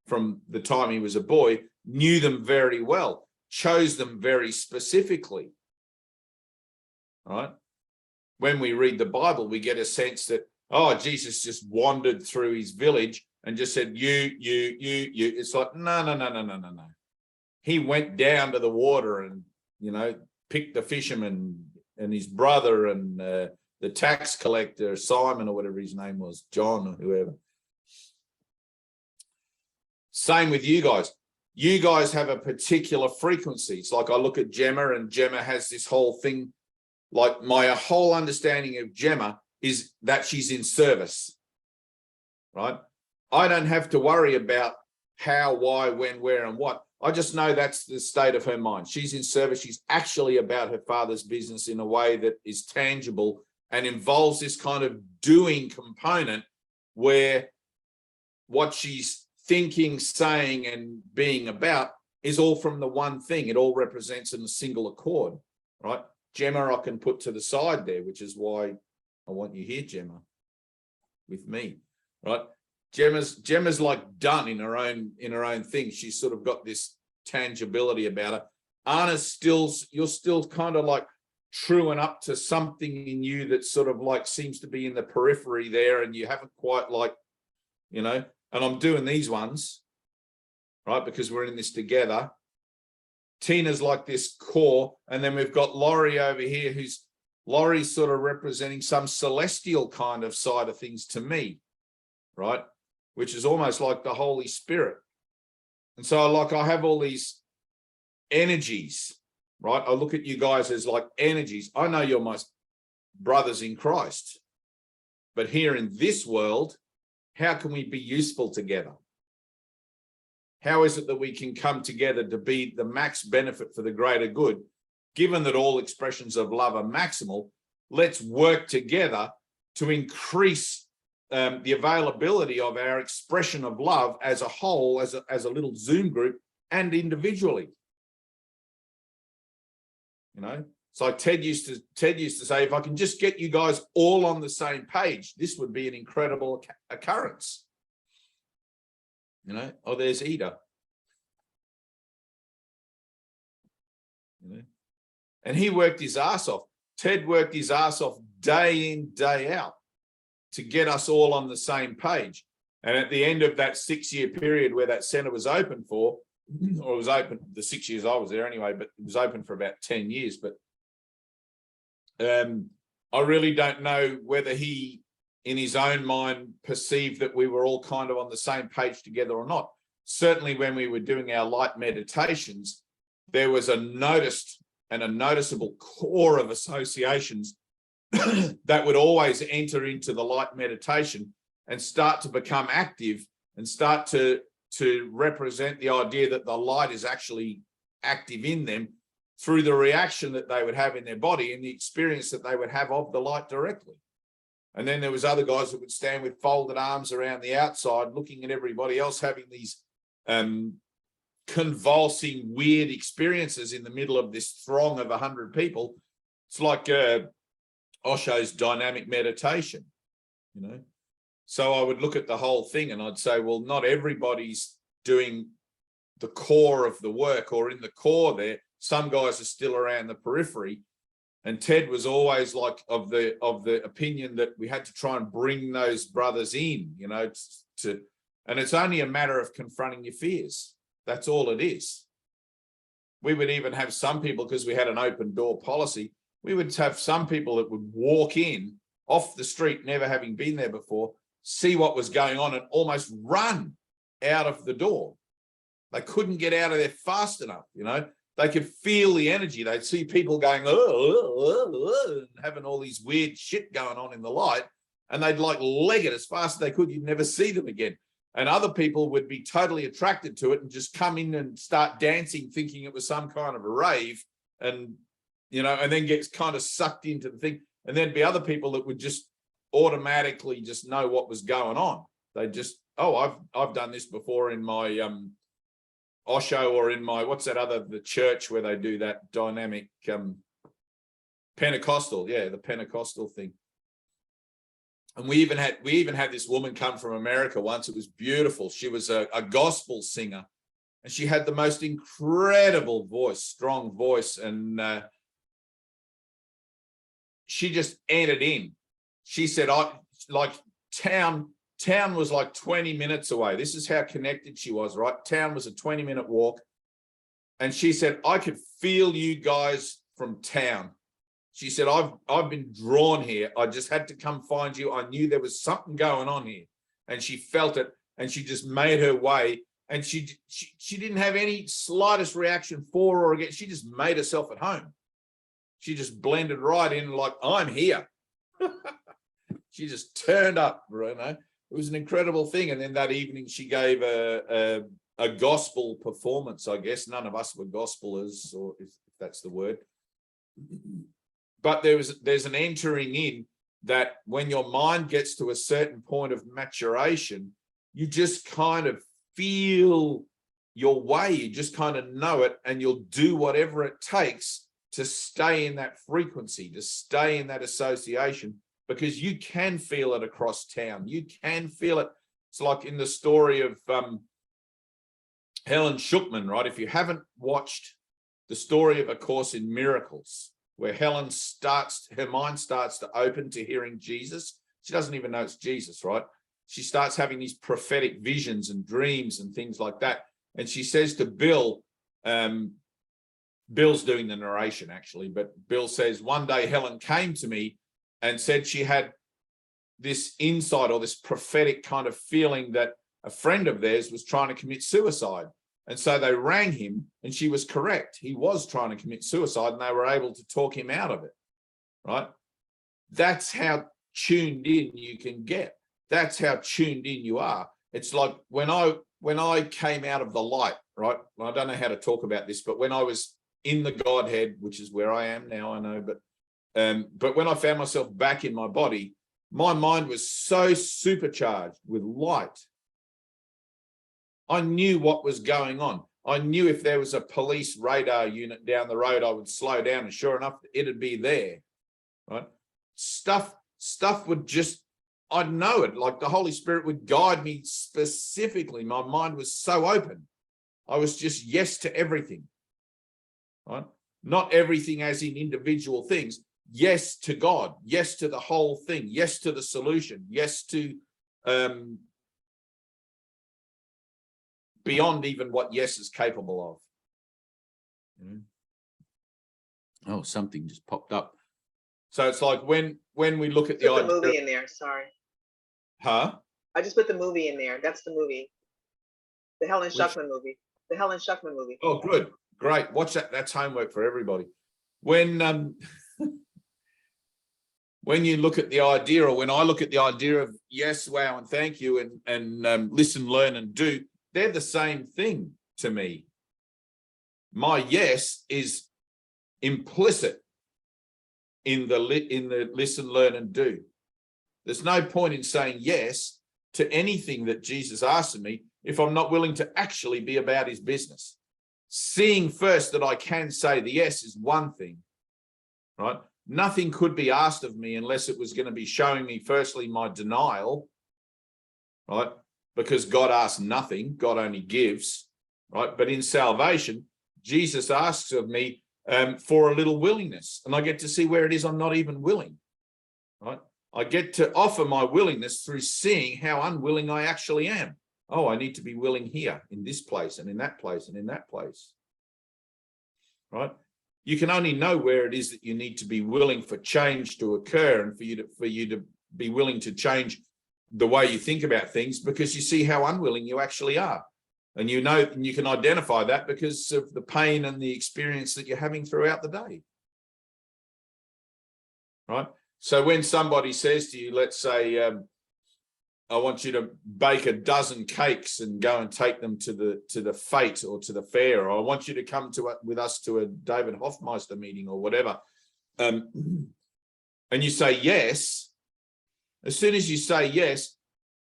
Speaker 5: from the time he was a boy, knew them very well, chose them very specifically, right? When we read the Bible, we get a sense that, oh, Jesus just wandered through his village and just said, you. It's like, no. He went down to the water and, you know, picked the fisherman and his brother and the tax collector, Simon or whatever his name was, John or whoever. Same with you guys. You guys have a particular frequency. It's like I look at Gemma, and Gemma has this whole thing. Like my whole understanding of Gemma is that she's in service, right? I don't have to worry about how, why, when, where, and what. I just know that's the state of her mind. She's in service. She's actually about her Father's business in a way that is tangible and involves this kind of doing component where what she's thinking, saying, and being about is all from the one thing. It all represents in a single accord, right? Gemma, I can put to the side there, which is why I want you here, Gemma, with me, right? Gemma's like done in her own thing. She's sort of got this tangibility about her. Anna's you're still kind of like truing up to something in you that sort of like seems to be in the periphery there, and you haven't quite like, you know, and I'm doing these ones, right, because we're in this together. Tina's like this core, and then we've got Laurie over here, Laurie's sort of representing some celestial kind of side of things to me, right, which is almost like the Holy Spirit. And so like I have all these energies, right? I look at you guys as like energies. I know you're my brothers in Christ, but here in this world, how can we be useful together? How is it that we can come together to be the max benefit for the greater good? Given that all expressions of love are maximal, let's work together to increase the availability of our expression of love as a whole, as a little Zoom group, and individually. You know, it's like Ted used to say, if I can just get you guys all on the same page, this would be an incredible occurrence. You know, oh, there's Ida. You know, and he worked his ass off. Ted worked his ass off day in, day out to get us all on the same page. And at the end of that 6-year period where that center was open for, or it was open the 6 years I was there anyway, but it was open for about 10 years. But I really don't know whether he, in his own mind, perceived that we were all kind of on the same page together or not. Certainly when we were doing our light meditations, there was a noticeable core of associations that would always enter into the light meditation and start to become active and start to represent the idea that the light is actually active in them through the reaction that they would have in their body and the experience that they would have of the light directly. And then there was other guys that would stand with folded arms around the outside, looking at everybody else having these convulsing, weird experiences in the middle of this throng of 100 people. It's like Osho's dynamic meditation, you know. So I would look at the whole thing and I'd say, well, not everybody's doing the core of the work or in the core there. Some guys are still around the periphery. And Ted was always like of the opinion that we had to try and bring those brothers in, you know, and it's only a matter of confronting your fears. That's all it is. We would even have some people, because we had an open door policy, we would have some people that would walk in off the street, never having been there before, see what was going on and almost run out of the door. They couldn't get out of there fast enough, you know. They could feel the energy. They'd see people going, and having all these weird shit going on in the light, and they'd like leg it as fast as they could. You'd never see them again. And other people would be totally attracted to it and just come in and start dancing, thinking it was some kind of a rave, and, you know, and then gets kind of sucked into the thing. And there'd be other people that would just automatically just know what was going on. They just, oh, I've done this before in my Osho, or in my, what's that other, the church where they do that dynamic Pentecostal, yeah, the Pentecostal thing. And we even had this woman come from America once. It was beautiful. She was a gospel singer, and she had the most incredible voice, strong voice, and she just entered in. She said, town was like 20 minutes away. This is how connected she was, right? Town was a 20-minute walk. And she said, I could feel you guys from town. She said, I've been drawn here. I just had to come find you. I knew there was something going on here. And she felt it, and she just made her way. And she didn't have any slightest reaction for or against. She just made herself at home. She just blended right in like, I'm here. She just turned up, you know. It was an incredible thing. And then that evening she gave a gospel performance, I guess. None of us were gospelers, or if that's the word. But there's an entering in that when your mind gets to a certain point of maturation, you just kind of feel your way. You just kind of know it, and you'll do whatever it takes to stay in that frequency, to stay in that association, because you can feel it across town. You can feel it. It's like in the story of Helen Schuckman, right? If you haven't watched the story of A Course in Miracles, where Helen her mind starts to open to hearing Jesus. She doesn't even know it's Jesus, right? She starts having these prophetic visions and dreams and things like that. And she says to Bill, Bill's doing the narration actually, but Bill says, one day Helen came to me and said she had this insight or this prophetic kind of feeling that a friend of theirs was trying to commit suicide. And so they rang him, and she was correct. He was trying to commit suicide, and they were able to talk him out of it, right? That's how tuned in you can get. That's how tuned in you are. It's like when I came out of the light, right? I don't know how to talk about this, but when I was in the Godhead, which is where I am now, I know, but when I found myself back in my body, my mind was so supercharged with light. I knew what was going on. I knew if there was a police radar unit down the road, I would slow down, and sure enough, it'd be there, right? Stuff would just, I'd know it, like the Holy Spirit would guide me specifically. My mind was so open. I was just yes to everything, right? Not everything as in individual things. Yes to God, yes to the whole thing, yes to the solution, yes to beyond even what yes is capable of. Oh, something just popped up. So it's like when we look at the
Speaker 4: Put the movie in there. Sorry.
Speaker 5: Huh?
Speaker 4: I just put the movie in there. That's the movie. The Helen Schuckman movie. The Helen Schuckman movie.
Speaker 5: Oh, good. Great. Watch that. That's homework for everybody. When when you look at the idea, or when I look at the idea of yes, wow, and thank you, and listen, learn, and do, they're the same thing to me. My yes is implicit in the listen, learn, and do. There's no point in saying yes to anything that Jesus asks of me if I'm not willing to actually be about his business. Seeing first that I can say the yes is one thing, right? Nothing could be asked of me unless it was going to be showing me firstly my denial, right? Because God asks nothing, God only gives, right? But in salvation, Jesus asks of me for a little willingness, and I get to see where it is I'm not even willing, right? I get to offer my willingness through seeing how unwilling I actually am. Oh, I need to be willing here, in this place, and in that place, and in that place, right? You can only know where it is that you need to be willing for change to occur, and for you to be willing to change the way you think about things, because you see how unwilling you actually are. And you know, and you can identify that because of the pain and the experience that you're having throughout the day, right? So when somebody says to you, let's say, I want you to bake a dozen cakes and go and take them to the Fate or to the Phare, or I want you to come with us to a David Hoffmeister meeting or whatever, and you say yes. As soon as you say yes,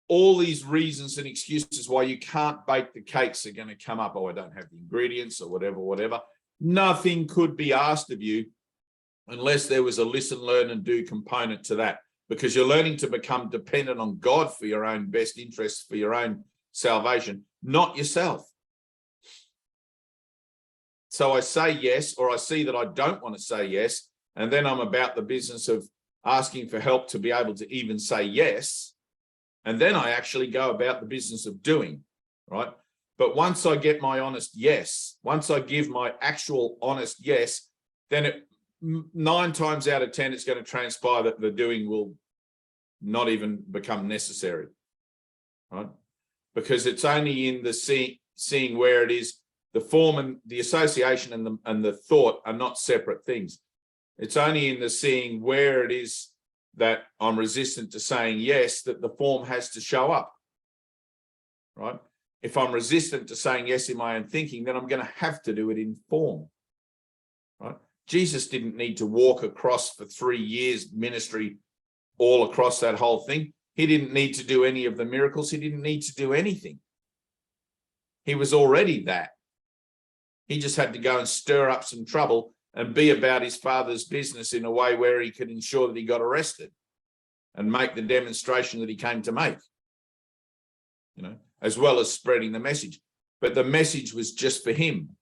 Speaker 5: all these reasons and excuses why you can't bake the cakes are going to come up. Oh, I don't have the ingredients or whatever. Nothing could be asked of you unless there was a listen, learn, and do component to that, because you're learning to become dependent on God for your own best interests, for your own salvation, not yourself. So I say yes, or I see that I don't want to say yes, and then I'm about the business of asking for help to be able to even say yes. And then I actually go about the business of doing, right? But once I get my honest yes, once I give my actual honest yes, then 9 times out of 10, it's going to transpire that the doing will not even become necessary, right? Because it's only in the seeing where it is. The form and the association and the thought are not separate things. It's only in the seeing where it is that I'm resistant to saying yes that the form has to show up, right? If I'm resistant to saying yes in my own thinking, then I'm going to have to do it in form, right? Jesus didn't need to walk across for 3 years ministry all across that whole thing. He didn't need to do any of the miracles. He didn't need to do anything. He was already that. He just had to go and stir up some trouble and be about his Father's business in a way where he could ensure that he got arrested and make the demonstration that he came to make, you know, as well as spreading the message. But the message was just for him.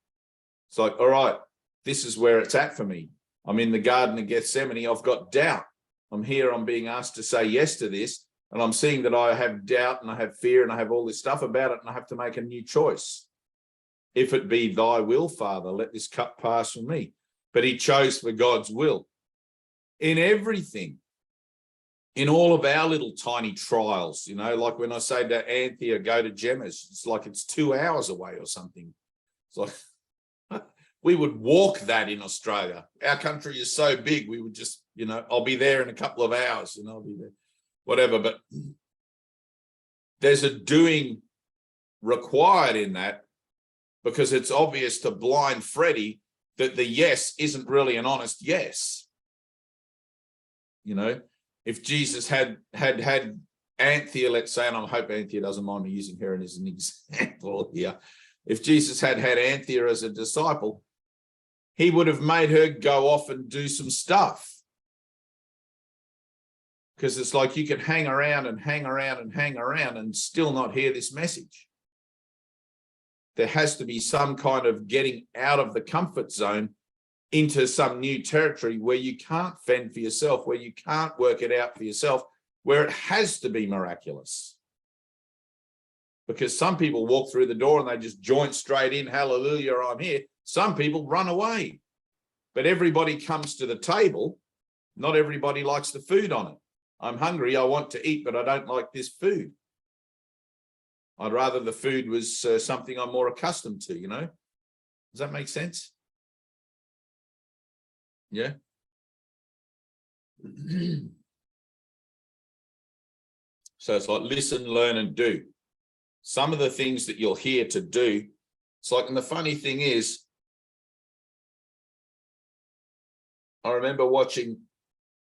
Speaker 5: It's like, all right, this is where it's at for me. I'm in the Garden of Gethsemane. I've got doubt. I'm here. I'm being asked to say yes to this. And I'm seeing that I have doubt and I have fear and I have all this stuff about it. And I have to make a new choice. If it be thy will, Father, let this cup pass from me. But he chose for God's will in everything, in all of our little tiny trials, you know, like when I say to Anthea, go to Gemma's, it's like it's 2 hours away or something. It's like, we would walk that in Australia. Our country is so big, we would just, you know, I'll be there in a couple of hours and I'll be there, whatever. But there's a doing required in that, because it's obvious to blind Freddie that the yes isn't really an honest yes. You know, if Jesus had Anthea, let's say, and I hope Anthea doesn't mind me using her as an example here. If Jesus had Anthea as a disciple, he would have made her go off and do some stuff. Because it's like you can hang around and hang around and hang around and still not hear this message. There has to be some kind of getting out of the comfort zone into some new territory where you can't fend for yourself, where you can't work it out for yourself, where it has to be miraculous. Because some people walk through the door and they just joint straight in, hallelujah, I'm here. Some people run away. But everybody comes to the table. Not everybody likes the food on it. I'm hungry, I want to eat, but I don't like this food. I'd rather the food was something I'm more accustomed to, you know? Does that make sense? Yeah. So it's like listen, learn, and do. Some of the things that you'll hear to do, it's like, and the funny thing is, I remember watching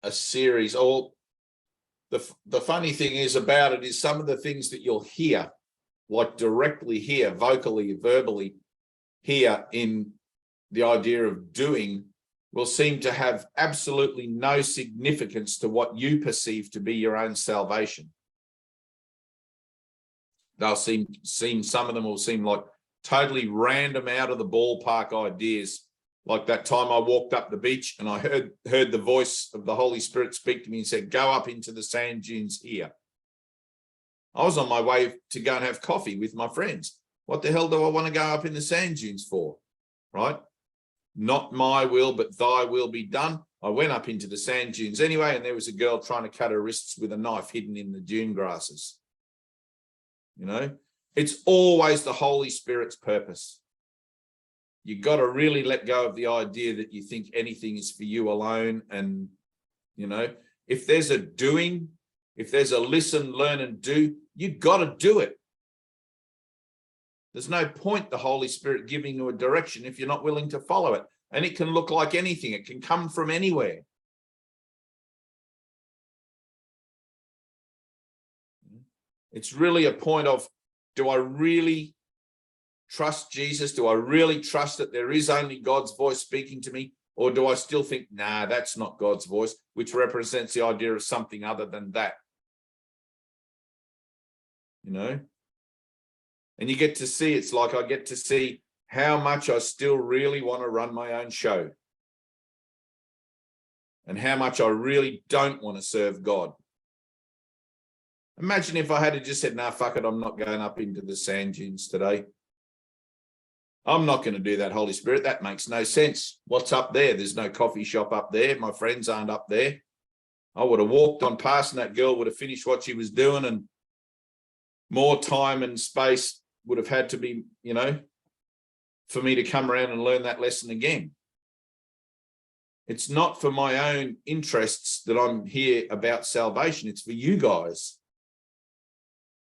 Speaker 5: a series, the funny thing is about it is some of the things that you'll hear, like directly hear, vocally, verbally hear in the idea of doing, will seem to have absolutely no significance to what you perceive to be your own salvation. They'll seem some of them will seem like totally random, out of the ballpark ideas. Like that time I walked up the beach and I heard the voice of the Holy Spirit speak to me and said, go up into the sand dunes here. I was on my way to go and have coffee with my friends. What the hell do I want to go up in the sand dunes for? Right? Not my will, but thy will be done. I went up into the sand dunes anyway, and there was a girl trying to cut her wrists with a knife hidden in the dune grasses. You know, it's always the Holy Spirit's purpose. You got to really let go of the idea that you think anything is for you alone. And, you know, if there's a doing, if there's a listen, learn, and do, you got to do it. There's no point the Holy Spirit giving you a direction if you're not willing to follow it. And it can look like anything. It can come from anywhere. It's really a point of, do I really trust Jesus? Do I really trust that there is only God's voice speaking to me? Or do I still think, nah, that's not God's voice, which represents the idea of something other than that? You know? And you get to see, it's like I get to see how much I still really want to run my own show. And how much I really don't want to serve God. Imagine if I had just said, nah, fuck it, I'm not going up into the sand dunes today. I'm not going to do that, Holy Spirit. That makes no sense. What's up there? There's no coffee shop up there. My friends aren't up there. I would have walked on past and that girl would have finished what she was doing and more time and space would have had to be, you know, for me to come around and learn that lesson again. It's not for my own interests that I'm here about salvation. It's for you guys.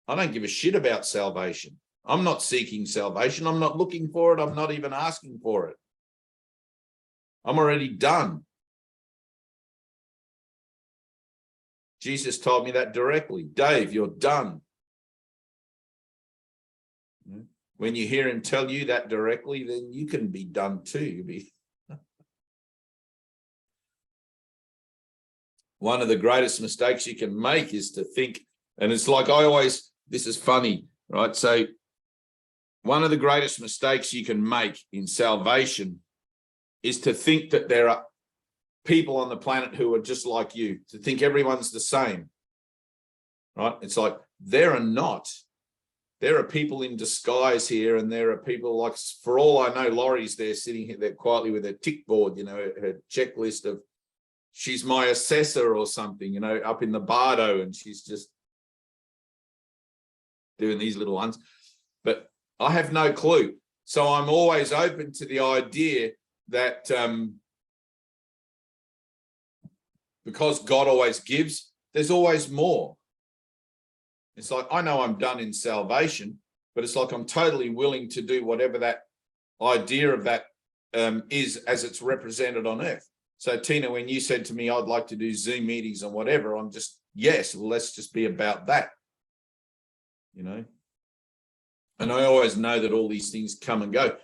Speaker 5: I don't give a shit about salvation. I'm not seeking salvation. I'm not looking for it. I'm not even asking for it. I'm already done. Jesus told me that directly. Dave, you're done. When you hear him tell you that directly, then you can be done too. You'll be one of the greatest mistakes you can make is to think, and it's like this is funny, right? So one of the greatest mistakes you can make in salvation is to think that there are people on the planet who are just like you, to think everyone's the same, right? It's like, there are not. There are people in disguise here, and there are people like, for all I know, Laurie's there sitting here there quietly with her tick board, you know, her checklist of, she's my assessor or something, you know, up in the bardo, and she's just doing these little ones. But I have no clue. So I'm always open to the idea that because God always gives, there's always more. It's like, I know I'm done in salvation, but it's like I'm totally willing to do whatever that idea of that is as it's represented on earth. So Tina, when you said to me, I'd like to do Zoom meetings and whatever, I'm just, yes, well, let's just be about that, you know. And I always know that all these things come and go.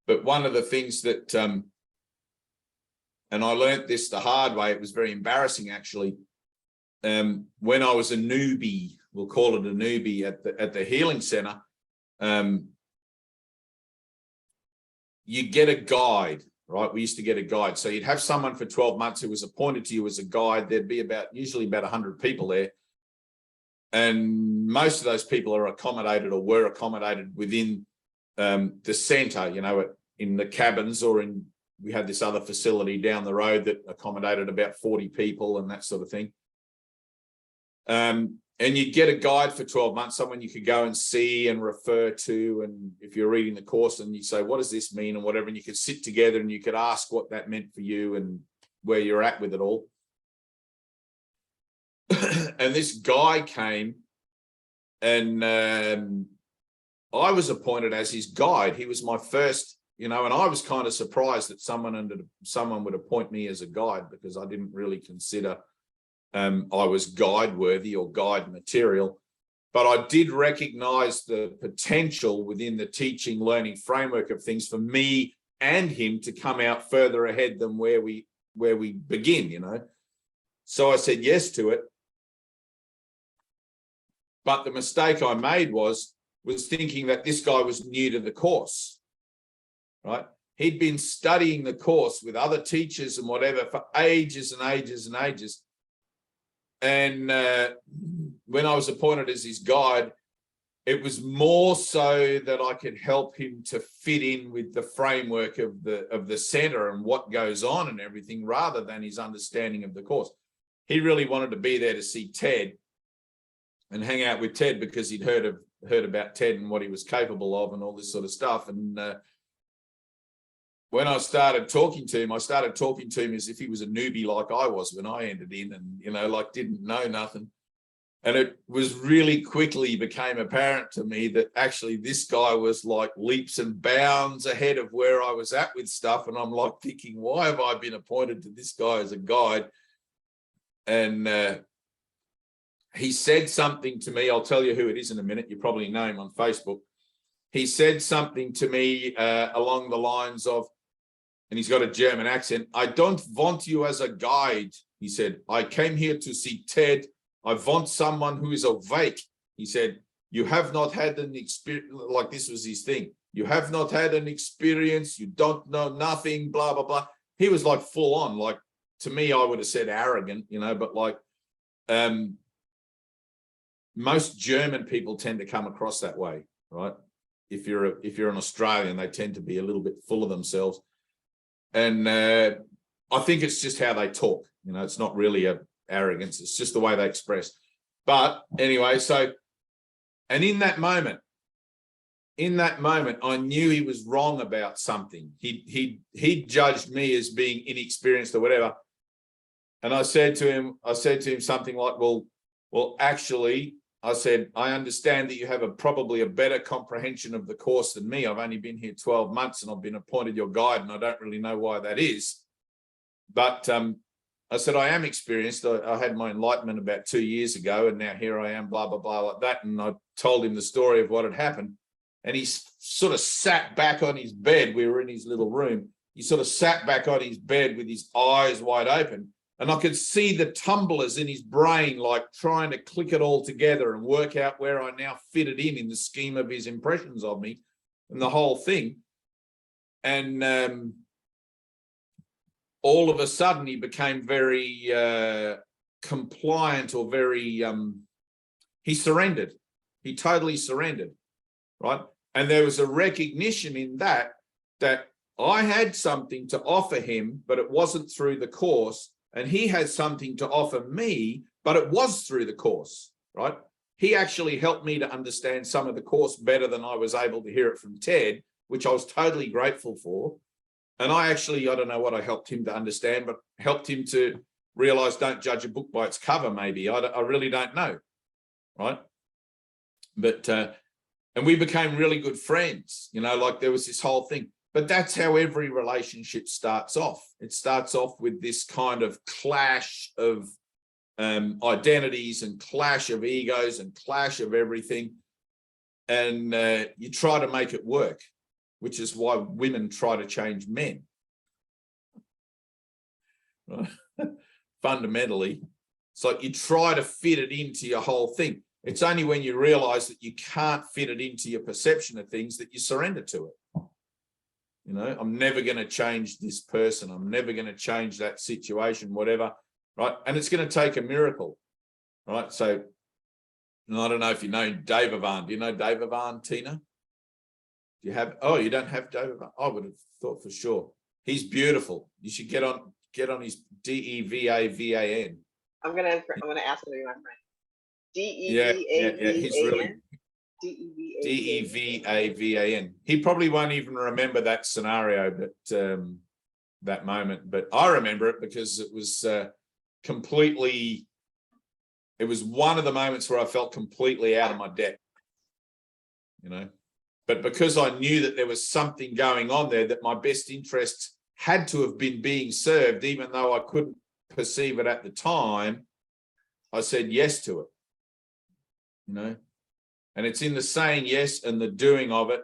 Speaker 5: But one of the things that, and I learned this the hard way, it was very embarrassing actually. When I was a newbie, we'll call it a newbie at the healing center, you get a guide, right? We used to get a guide. So you'd have someone for 12 months who was appointed to you as a guide. There'd be usually about 100 people there. And most of those people are accommodated or were accommodated within the center, you know, in the cabins, or we had this other facility down the road that accommodated about 40 people and that sort of thing. And you'd get a guide for 12 months, someone you could go and see and refer to. And if you're reading the course and you say, what does this mean and whatever, and you could sit together and you could ask what that meant for you and where you're at with it all. And this guy came and I was appointed as his guide. He was my first, you know, and I was kind of surprised that someone would appoint me as a guide, because I didn't really consider I was guide worthy or guide material. But I did recognize the potential within the teaching learning framework of things for me and him to come out further ahead than where we begin, you know. So I said yes to it. But the mistake I made was thinking that this guy was new to the course, right? He'd been studying the course with other teachers and whatever for ages and ages and ages. And when I was appointed as his guide, it was more so that I could help him to fit in with the framework of the center and what goes on and everything, rather than his understanding of the course. He really wanted to be there to see Ted and hang out with Ted, because he'd heard about Ted and what he was capable of and all this sort of stuff. And when I started talking to him, as if he was a newbie like I was when I entered in, and, you know, like didn't know nothing. And it was really quickly became apparent to me that actually this guy was like leaps and bounds ahead of where I was at with stuff. And I'm like thinking, why have I been appointed to this guy as a guide? And he said something to me. I'll tell you who it is in a minute. You probably know him on Facebook. He said something to me along the lines of, and he's got a German accent, I don't want you as a guide. He said, I came here to see Ted. I want someone who is awake. He said, you have not had an experience, like this was his thing. You have not had an experience. You don't know nothing, blah, blah, blah. He was like full on, like to me, I would have said arrogant, you know, but like most German people tend to come across that way, right? If you're an Australian, they tend to be a little bit full of themselves. And I think it's just how they talk, you know, it's not really a arrogance, it's just the way they express. But anyway, so, and in that moment, in that moment, I knew he was wrong about something. He judged me as being inexperienced or whatever. And I said to him something like, well, actually, I said, I understand that you have probably a better comprehension of the course than me. I've only been here 12 months and I've been appointed your guide, and I don't really know why that is. But I said, I am experienced. I had my enlightenment about 2 years ago, and now here I am, blah, blah, blah, like that. And I told him the story of what had happened. And he sort of sat back on his bed. We were in his little room. He sort of sat back on his bed with his eyes wide open. And I could see the tumblers in his brain, like trying to click it all together and work out where I now fitted in the scheme of his impressions of me and the whole thing. And all of a sudden, he became very compliant, or very, he surrendered. He totally surrendered, right? And there was a recognition in that I had something to offer him, but it wasn't through the course. And he has something to offer me, but it was through the course, right? He actually helped me to understand some of the course better than I was able to hear it from Ted, which I was totally grateful for. And I don't know what I helped him to understand, but helped him to realize, don't judge a book by its cover, maybe. I really don't know, right? But, and we became really good friends, like there was this whole thing. But that's how every relationship starts off. It starts off with this kind of clash of identities and clash of egos and clash of everything. And you try to make it work, which is why women try to change men. Fundamentally, it's like you try to fit it into your whole thing. It's only when you realize that you can't fit it into your perception of things that you surrender to it. I'm never going to change this person. I'm never going to change that situation, whatever, right? And it's going to take a miracle, right? So, and I don't know if you know Dave Phare. Do you know Dave Phare, Tina? Do you have? Oh, you don't have Dave Phare? I would have thought for sure. He's beautiful. You should get on his DEVAVAN.
Speaker 4: I'm gonna ask him to be my friend.
Speaker 5: Yeah, he's really DEVAVAN. He probably won't even remember that scenario, but that moment. But I remember it because it was completely. It was one of the moments where I felt completely out of my depth. But because I knew that there was something going on there, that my best interests had to have been being served, even though I couldn't perceive it at the time, I said yes to it. And it's in the saying yes and the doing of it.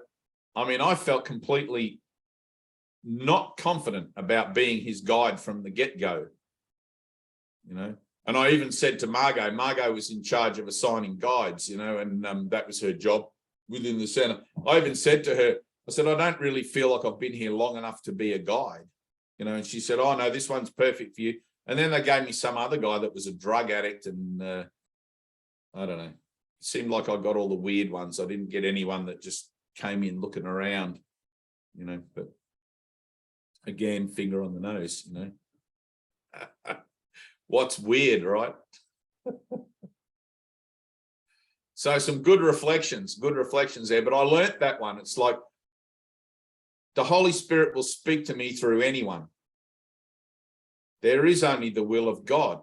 Speaker 5: I mean, I felt completely not confident about being his guide from the get-go, And I even said to Margot was in charge of assigning guides, and that was her job within the center. I even said to her, I said, I don't really feel like I've been here long enough to be a guide, and she said, oh, no, this one's perfect for you. And then they gave me some other guy that was a drug addict, and I don't know. It seemed like I got all the weird ones. I didn't get anyone that just came in looking around, but again, finger on the nose, What's weird, right? So some good reflections there, but I learnt that one. It's like the Holy Spirit will speak to me through anyone. There is only the will of God.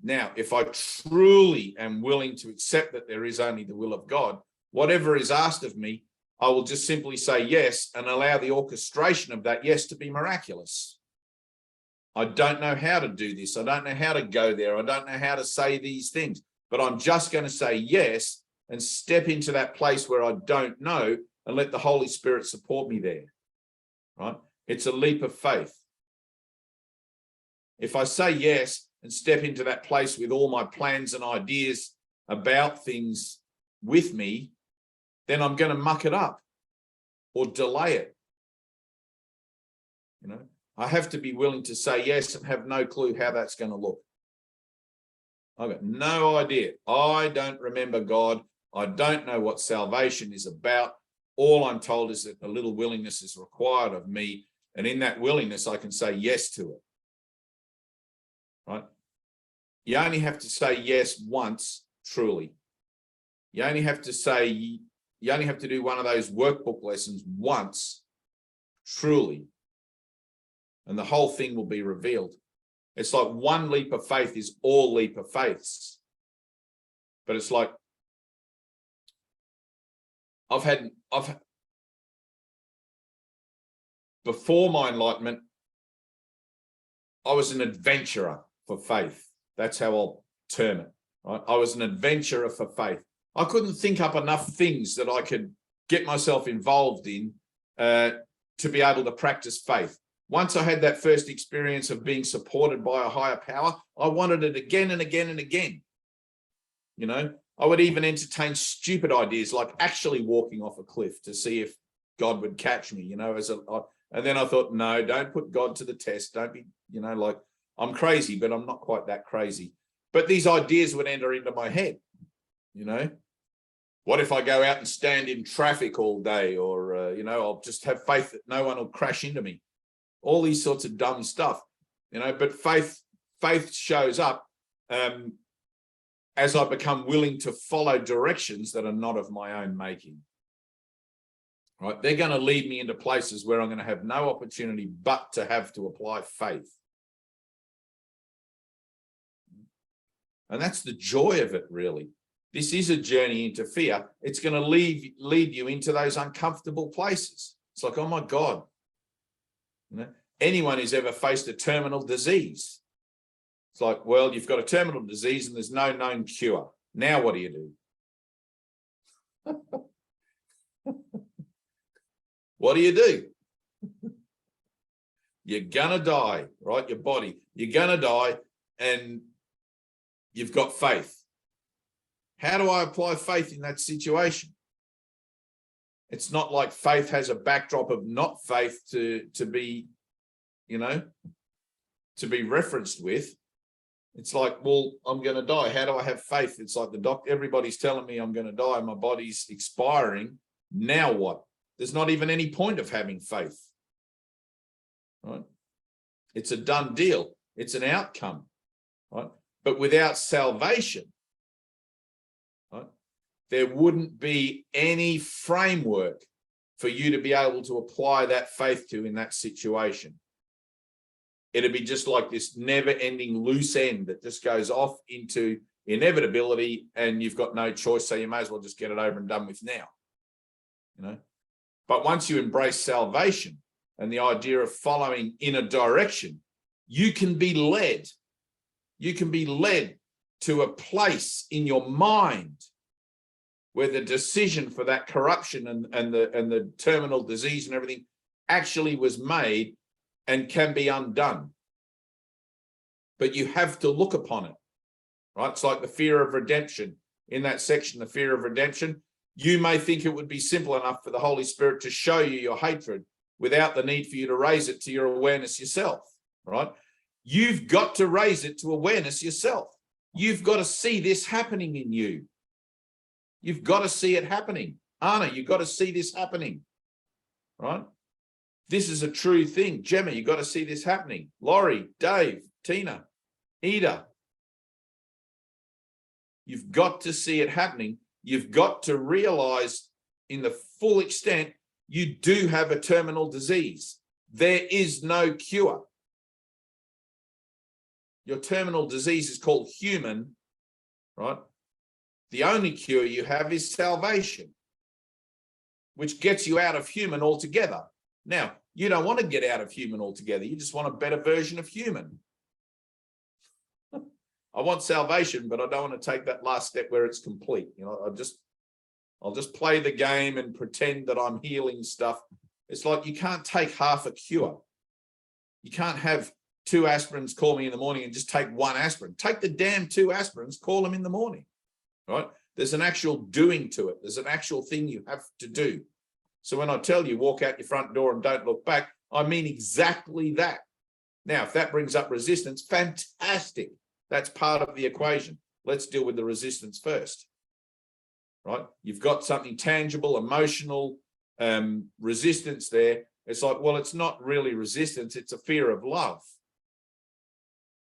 Speaker 5: Now, if I truly am willing to accept that there is only the will of God, whatever is asked of me, I will just simply say yes and allow the orchestration of that yes to be miraculous. I don't know how to do this. I don't know how to go there. I don't know how to say these things, but I'm just going to say yes and step into that place where I don't know and let the Holy Spirit support me there, right? It's a leap of faith. If I say yes and step into that place with all my plans and ideas about things with me, then I'm going to muck it up or delay it. I have to be willing to say yes and have no clue how that's going to look. I've got no idea. I don't remember God. I don't know what salvation is about. All I'm told is that a little willingness is required of me. And in that willingness, I can say yes to it. Right? You only have to say yes once, truly. You only have to say you only have to do one of those workbook lessons once, truly, and the whole thing will be revealed. It's like one leap of faith is all leap of faiths. But it's like, before my enlightenment, I was an adventurer for faith. That's how I'll term it. Right? I was an adventurer for faith. I couldn't think up enough things that I could get myself involved in to be able to practice faith. Once I had that first experience of being supported by a higher power, I wanted it again and again and again. You know, I would even entertain stupid ideas like actually walking off a cliff to see if God would catch me, you know, and then I thought, no, don't put God to the test. Don't be, you know, like, I'm crazy, but I'm not quite that crazy. But these ideas would enter into my head, you know. What if I go out and stand in traffic all day, or, you know, I'll just have faith that no one will crash into me. All these sorts of dumb stuff, you know, but faith shows up as I become willing to follow directions that are not of my own making. Right? They're going to lead me into places where I'm going to have no opportunity but to have to apply faith. And that's the joy of it, really. This is a journey into fear. It's going to lead you into those uncomfortable places. It's like, oh my God. You know, anyone who's ever faced a terminal disease, it's like, well, you've got a terminal disease and there's no known cure. Now what do you do? What do you do? You're gonna die, right? Your body, you're gonna die, and you've got faith. How do I apply faith in that situation? It's not like faith has a backdrop of not faith to be, you know, to be referenced with. It's like, well, I'm going to die. How do I have faith? It's like the doctor, everybody's telling me I'm going to die. My body's expiring. Now what? There's not even any point of having faith. Right? It's a done deal. It's an outcome. Right? But without salvation, right, there wouldn't be any framework for you to be able to apply that faith to in that situation. It'd be just like this never-ending loose end that just goes off into inevitability, and you've got no choice, so you may as well just get it over and done with now. You know? But once you embrace salvation and the idea of following in a direction, you can be led. You can be led to a place in your mind where the decision for that corruption and the terminal disease and everything actually was made and can be undone. But you have to look upon it, right? It's like the fear of redemption. In that section, the fear of redemption, you may think it would be simple enough for the Holy Spirit to show you your hatred without the need for you to raise it to your awareness yourself, right? You've got to raise it to awareness yourself. You've got to see this happening in you. You've got to see it happening. Anna, you've got to see this happening, right? This is a true thing. Gemma, you've got to see this happening. Laurie, Dave, Tina, Ida. You've got to see it happening. You've got to realize in the full extent you do have a terminal disease. There is no cure. Your terminal disease is called human, right? The only cure you have is salvation, which gets you out of human altogether. Now, you don't want to get out of human altogether. You just want a better version of human. I want salvation, but I don't want to take that last step where it's complete. You know, I'll just play the game and pretend that I'm healing stuff. It's like you can't take half a cure. You can't have 2 aspirins, call me in the morning, and just take 1 aspirin. Take the damn 2 aspirins, call them in the morning, right? There's an actual doing to it. There's an actual thing you have to do. So when I tell you walk out your front door and don't look back, I mean exactly that. Now, if that brings up resistance, fantastic. That's part of the equation. Let's deal with the resistance first, right? You've got something tangible, emotional resistance there. It's like, well, it's not really resistance. It's a fear of love,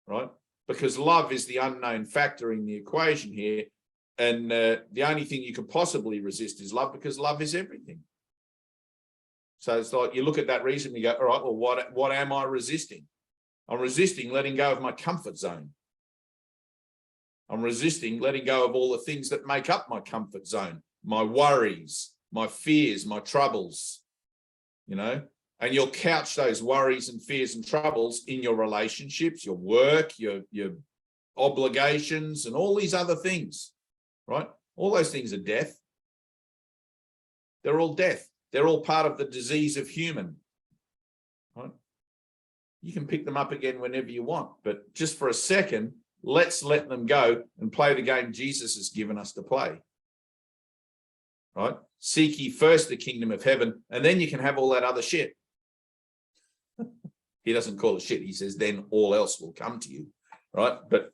Speaker 5: right? Because love is the unknown factor in the equation here. And the only thing you could possibly resist is love, because love is everything. So it's like you look at that reason, you go, all right, well, what am I resisting? I'm resisting letting go of my comfort zone. I'm resisting letting go of all the things that make up my comfort zone, my worries, my fears, my troubles, you know, and you'll couch those worries and fears and troubles in your relationships, your work, your obligations, and all these other things, right? All those things are death. They're all death. They're all part of the disease of human, right? You can pick them up again whenever you want, but just for a second, let's let them go and play the game Jesus has given us to play, right? Seek ye first the kingdom of heaven, and then you can have all that other shit. He doesn't call it shit. He says, then all else will come to you, right? But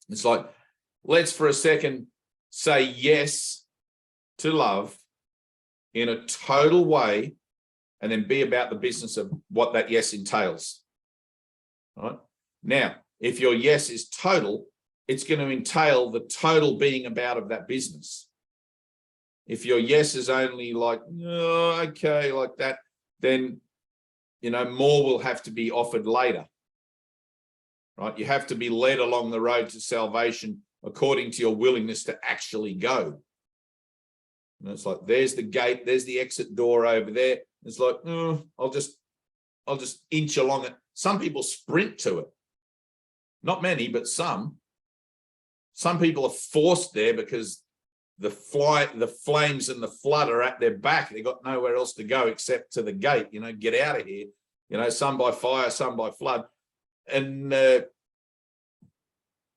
Speaker 5: it's like, let's for a second say yes to love in a total way, and then be about the business of what that yes entails, right? Now, if your yes is total, it's going to entail the total being about of that business. If your yes is only like, oh, okay, like that, then, you know, more will have to be offered later, right? You have to be led along the road to salvation according to your willingness to actually go. And it's like, there's the gate, there's the exit door over there. It's like, I'll just inch along it. Some people sprint to it. Not many, but some. Some people are forced there because the flames and the flood are at their back. They've got nowhere else to go except to the gate, you know, get out of here. You know, some by fire, some by flood. And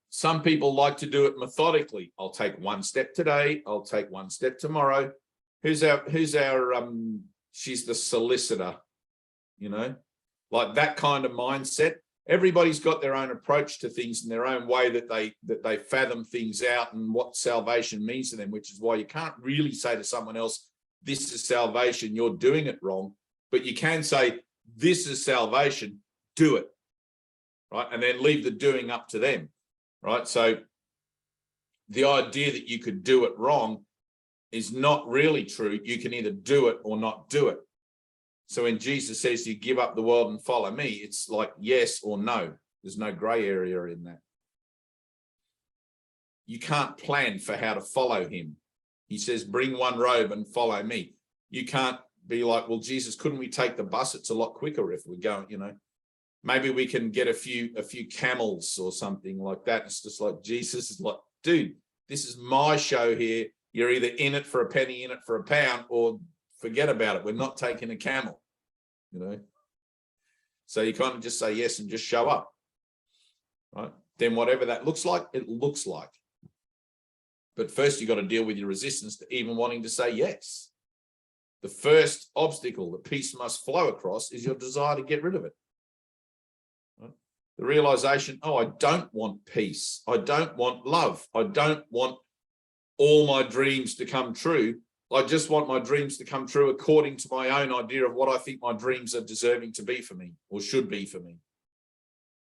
Speaker 5: some people like to do it methodically. I'll take one step today. I'll take one step tomorrow. Who's our she's the solicitor, you know, like that kind of mindset. Everybody's got their own approach to things in their own way that they fathom things out and what salvation means to them, which is why you can't really say to someone else, this is salvation, you're doing it wrong. But you can say, this is salvation, do it, right? And then leave the doing up to them, right? So the idea that you could do it wrong is not really true. You can either do it or not do it. So when Jesus says you give up the world and follow me, it's like yes or no. There's no gray area in that. You can't plan for how to follow him. He says, bring one robe and follow me. You can't be like, well, Jesus, couldn't we take the bus? It's a lot quicker if we're going, you know. Maybe we can get a few camels or something like that. It's just like, Jesus is like, dude, this is my show here. You're either in it for a penny, in it for a pound, or forget about it. We're not taking a camel, you know. So you kind of just say yes and just show up, right? Then whatever that looks like, it looks like. But first you got to deal with your resistance to even wanting to say yes. The first obstacle that peace must flow across is your desire to get rid of it. Right? The realization, oh, I don't want peace. I don't want love. I don't want all my dreams to come true. I just want my dreams to come true according to my own idea of what I think my dreams are deserving to be for me or should be for me.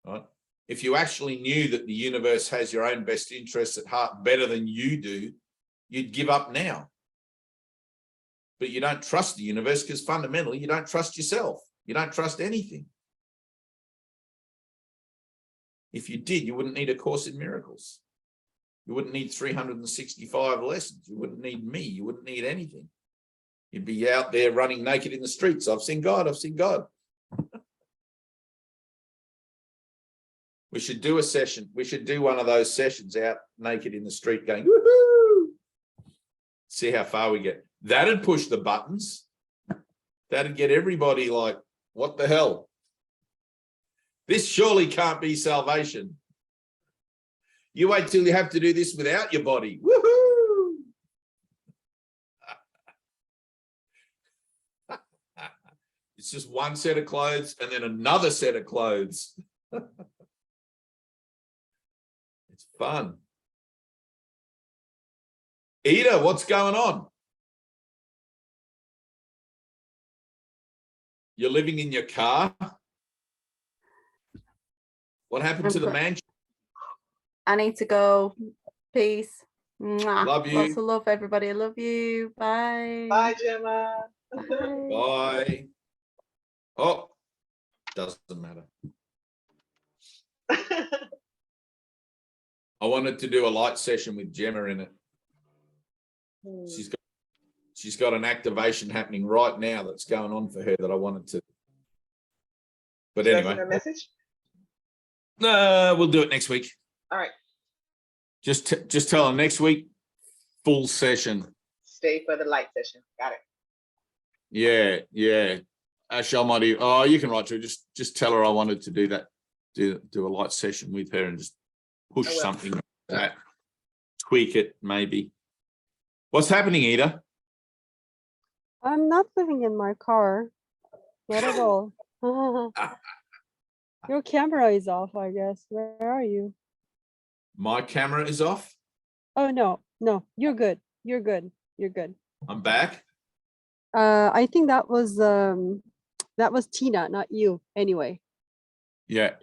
Speaker 5: Right? If you actually knew that the universe has your own best interests at heart better than you do, you'd give up now. But you don't trust the universe because fundamentally you don't trust yourself. You don't trust anything. If you did, you wouldn't need A Course in Miracles. You wouldn't need 365 lessons. You wouldn't need me. You wouldn't need anything. You'd be out there running naked in the streets. I've seen God. I've seen God. We should do a session. We should do one of those sessions out naked in the street going, woohoo! See how far we get. That'd push the buttons. That'd get everybody like, what the hell? This surely can't be salvation. You wait till you have to do this without your body. Woohoo! It's just one set of clothes and then another set of clothes. It's fun. Ida, what's going on? You're living in your car? What happened to the mansion?
Speaker 1: I need to go. Peace. Mwah.
Speaker 5: Love you.
Speaker 1: Lots of love, everybody. I love you. Bye.
Speaker 4: Bye, Gemma.
Speaker 1: Bye.
Speaker 5: Bye. Oh, doesn't matter. I wanted to do a light session with Gemma in it. She's got an activation happening right now that's going on for her that I wanted to. But
Speaker 4: Should I send
Speaker 5: anyway,
Speaker 4: her a message?
Speaker 5: we'll do it next week.
Speaker 4: All right.
Speaker 5: Just tell her next week, full session.
Speaker 4: Stay for the light session. Got it.
Speaker 5: Yeah. Ash Almighty. Oh, you can write to her. Just tell her I wanted to do that. Do a light session with her and just push
Speaker 4: I will.
Speaker 5: something like that. Tweak it, maybe. What's happening, Ida?
Speaker 6: I'm not living in my car. Not at all. Your camera is off, I guess. Where are you?
Speaker 5: My camera is off.
Speaker 6: Oh, no. You're good. You're good.
Speaker 5: I'm back.
Speaker 6: I think that was Tina, not you. Anyway.
Speaker 5: Yeah.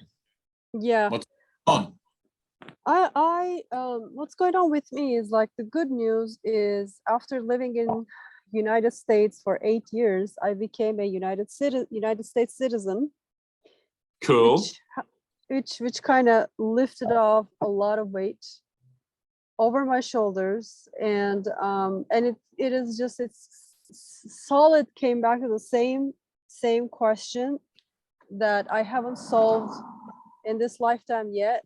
Speaker 6: Yeah.
Speaker 5: What's on?
Speaker 6: What's going on with me is like the good news is after living in United States for 8 years, I became a United States citizen.
Speaker 5: Cool.
Speaker 6: Which kind of lifted off a lot of weight over my shoulders, and it is just it's solid came back to the same question that I haven't solved in this lifetime yet.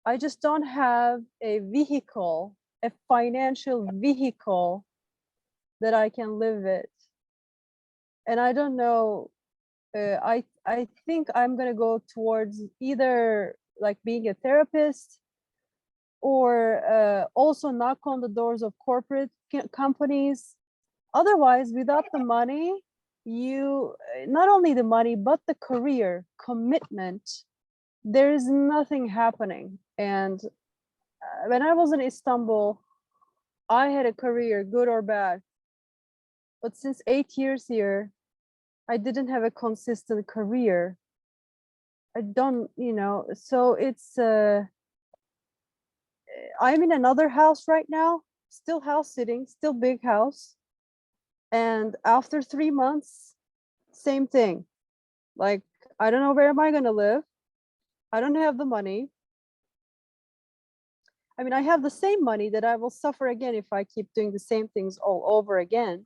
Speaker 6: I just don't have a vehicle, a financial vehicle that I can live it, and I don't know. I think I'm gonna go towards either like being a therapist or also knock on the doors of corporate companies. Otherwise, without the money, you not only the money but the career commitment, there is nothing happening. And when I was in Istanbul, I had a career, good or bad. But since 8 years here, I didn't have a consistent career. I don't, so it's, I'm in another house right now, still house sitting, still big house. And after 3 months, same thing. Like, I don't know where am I going to live. I don't have the money. I mean, I have the same money that I will suffer again if I keep doing the same things all over again.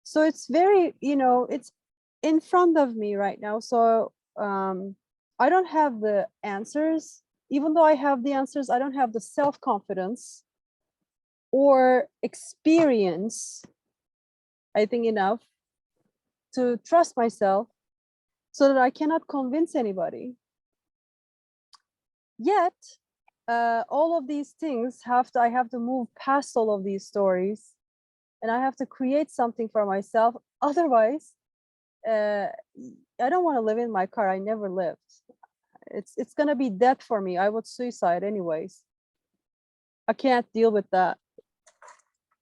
Speaker 6: So it's very, it's in front of me right now. So I don't have the answers. Even though I have the answers, I don't have the self-confidence or experience, I think, enough to trust myself so that I cannot convince anybody. Yet, all of these things I have to move past all of these stories, and I have to create something for myself. Otherwise, I don't want to live in my car. I never lived. It's gonna be death for me. I would suicide anyways. I can't deal with that.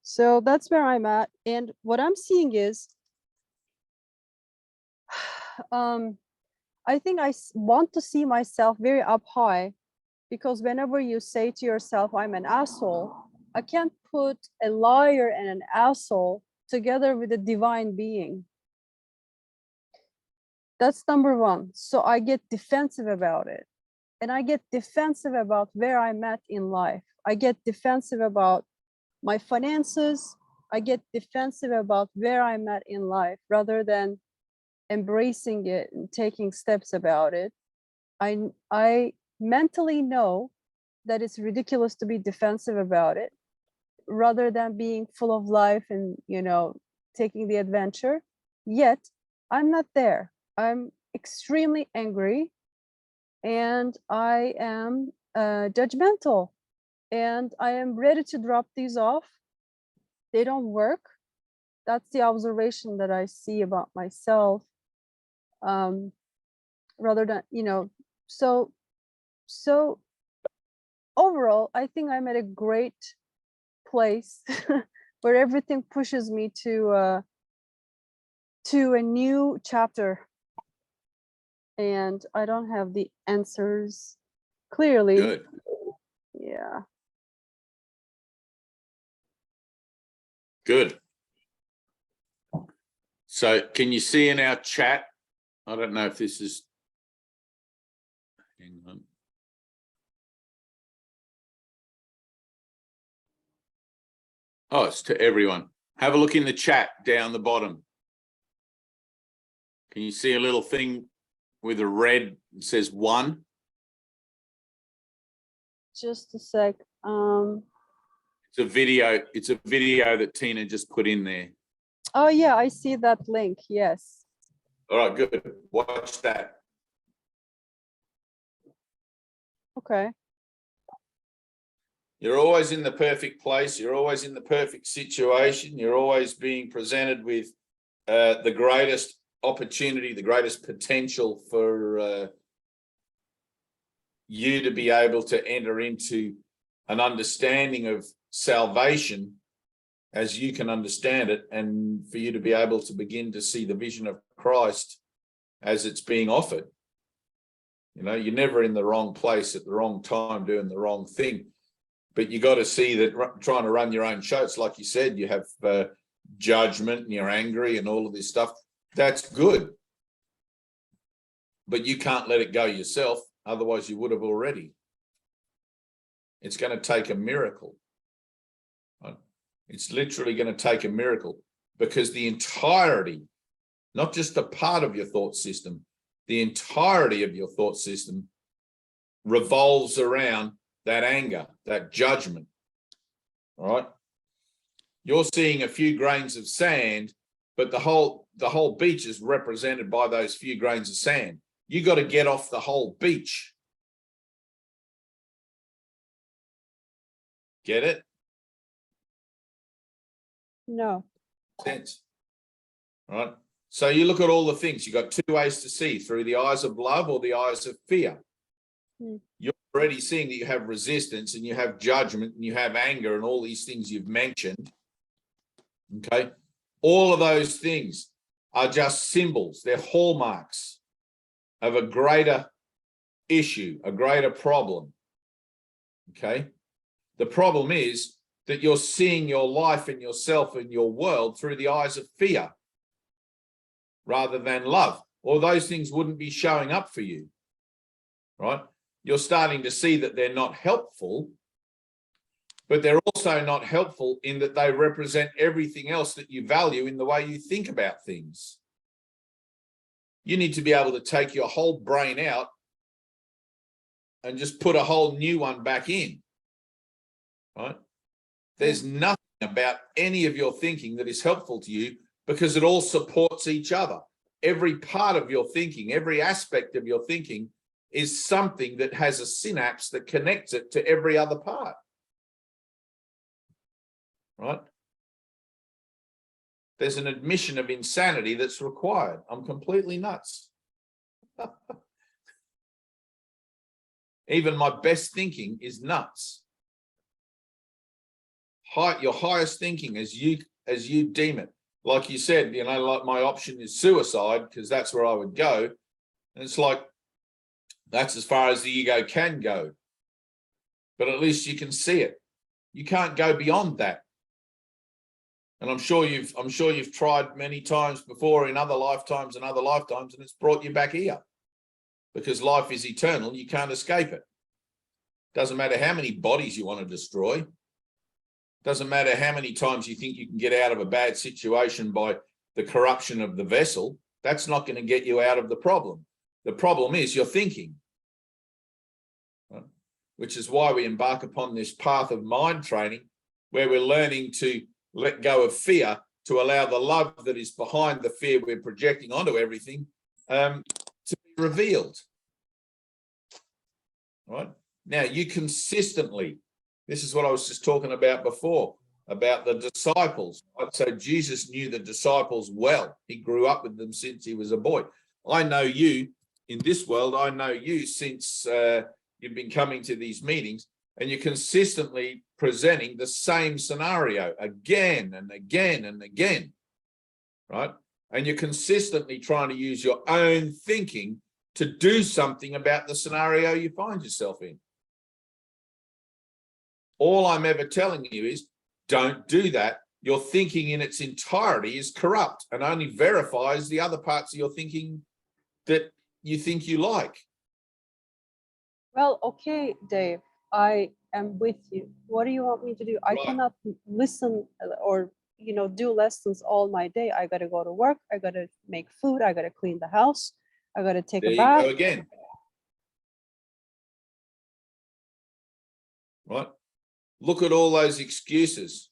Speaker 6: So that's where I'm at. And what I'm seeing is, I think I want to see myself very up high, because whenever you say to yourself, I'm an asshole, I can't put a liar and an asshole together with a divine being. That's number one. So I get defensive about it. And I get defensive about where I'm at in life. I get defensive about my finances. I get defensive about where I'm at in life rather than embracing it and taking steps about it. I mentally know that it's ridiculous to be defensive about it rather than being full of life and, taking the adventure. Yet I'm not there. I'm extremely angry and I am judgmental, and I am ready to drop these off. They don't work. That's the observation that I see about myself. Rather than, so overall, I think I'm at a great place where everything pushes me to a new chapter. And I don't have the answers clearly.
Speaker 5: Good.
Speaker 6: Yeah.
Speaker 5: Good. So can you see in our chat? I don't know if this is. Hang on. Oh, it's to everyone. Have a look in the chat down the bottom. Can you see a little thing with a red that says 1?
Speaker 6: Just a sec.
Speaker 5: It's a video. It's a video that Tina just put in there.
Speaker 6: Oh yeah, I see that link. Yes.
Speaker 5: All right, good. Watch that.
Speaker 6: Okay.
Speaker 5: You're always in the perfect place. You're always in the perfect situation. You're always being presented with the greatest opportunity, the greatest potential for you to be able to enter into an understanding of salvation as you can understand it, and for you to be able to begin to see the vision of Christ as it's being offered. You know, you're never in the wrong place at the wrong time doing the wrong thing. But you got to see that trying to run your own show, it's like you said, you have judgment and you're angry and all of this stuff. That's good. But you can't let it go yourself. Otherwise, you would have already. It's going to take a miracle. Right? It's literally going to take a miracle, because the entirety, not just a part of your thought system, the entirety of your thought system revolves around that anger, that judgment. All right. You're seeing a few grains of sand, but the whole beach is represented by those few grains of sand. You got to get off the whole beach. Get it?
Speaker 6: No.
Speaker 5: Sense. All right. So you look at all the things. You've got two ways to see: through the eyes of love or the eyes of fear. You're already seeing that you have resistance and you have judgment and you have anger and all these things you've mentioned. Okay. All of those things are just symbols. They're hallmarks of a greater issue, a greater problem. Okay. The problem is that you're seeing your life and yourself and your world through the eyes of fear rather than love, or those things wouldn't be showing up for you. Right. You're starting to see that they're not helpful, but they're also not helpful in that they represent everything else that you value in the way you think about things. You need to be able to take your whole brain out and just put a whole new one back in. Right? There's nothing about any of your thinking that is helpful to you, because it all supports each other. Every part of your thinking, every aspect of your thinking is something that has a synapse that connects it to every other part. Right? There's an admission of insanity that's required. I'm completely nuts. Even my best thinking is nuts. Your highest thinking as you deem it. Like you said, you know, like my option is suicide, because that's where I would go. And it's like, that's as far as the ego can go. But at least you can see it. You can't go beyond that. And I'm sure you've tried many times before in other lifetimes, and it's brought you back here. Because life is eternal, you can't escape it. Doesn't matter how many bodies you want to destroy. Doesn't matter how many times you think you can get out of a bad situation by the corruption of the vessel. That's not going to get you out of the problem. The problem is your thinking. Right? Which is why we embark upon this path of mind training, where we're learning to let go of fear to allow the love that is behind the fear we're projecting onto everything to be revealed. Right? Now, you consistently, this is what I was just talking about before, about the disciples. Right? So Jesus knew the disciples well. He grew up with them since he was a boy. I know you in this world. I know you since you've been coming to these meetings, and you're consistently presenting the same scenario again and again and again, right? And you're consistently trying to use your own thinking to do something about the scenario you find yourself in. All I'm ever telling you is, don't do that. your thinking in its entirety is corrupt and only verifies the other parts of your thinking that you think you like.
Speaker 6: Well, okay, Dave, I am with you. What do you want me to do? I
Speaker 5: Right.
Speaker 6: cannot listen or, you know, do lessons all my day. I got to go to work. I got to make food. I got to clean the house. I got to take
Speaker 5: There
Speaker 6: a
Speaker 5: you
Speaker 6: bath.
Speaker 5: go again. Right? Look at all those excuses.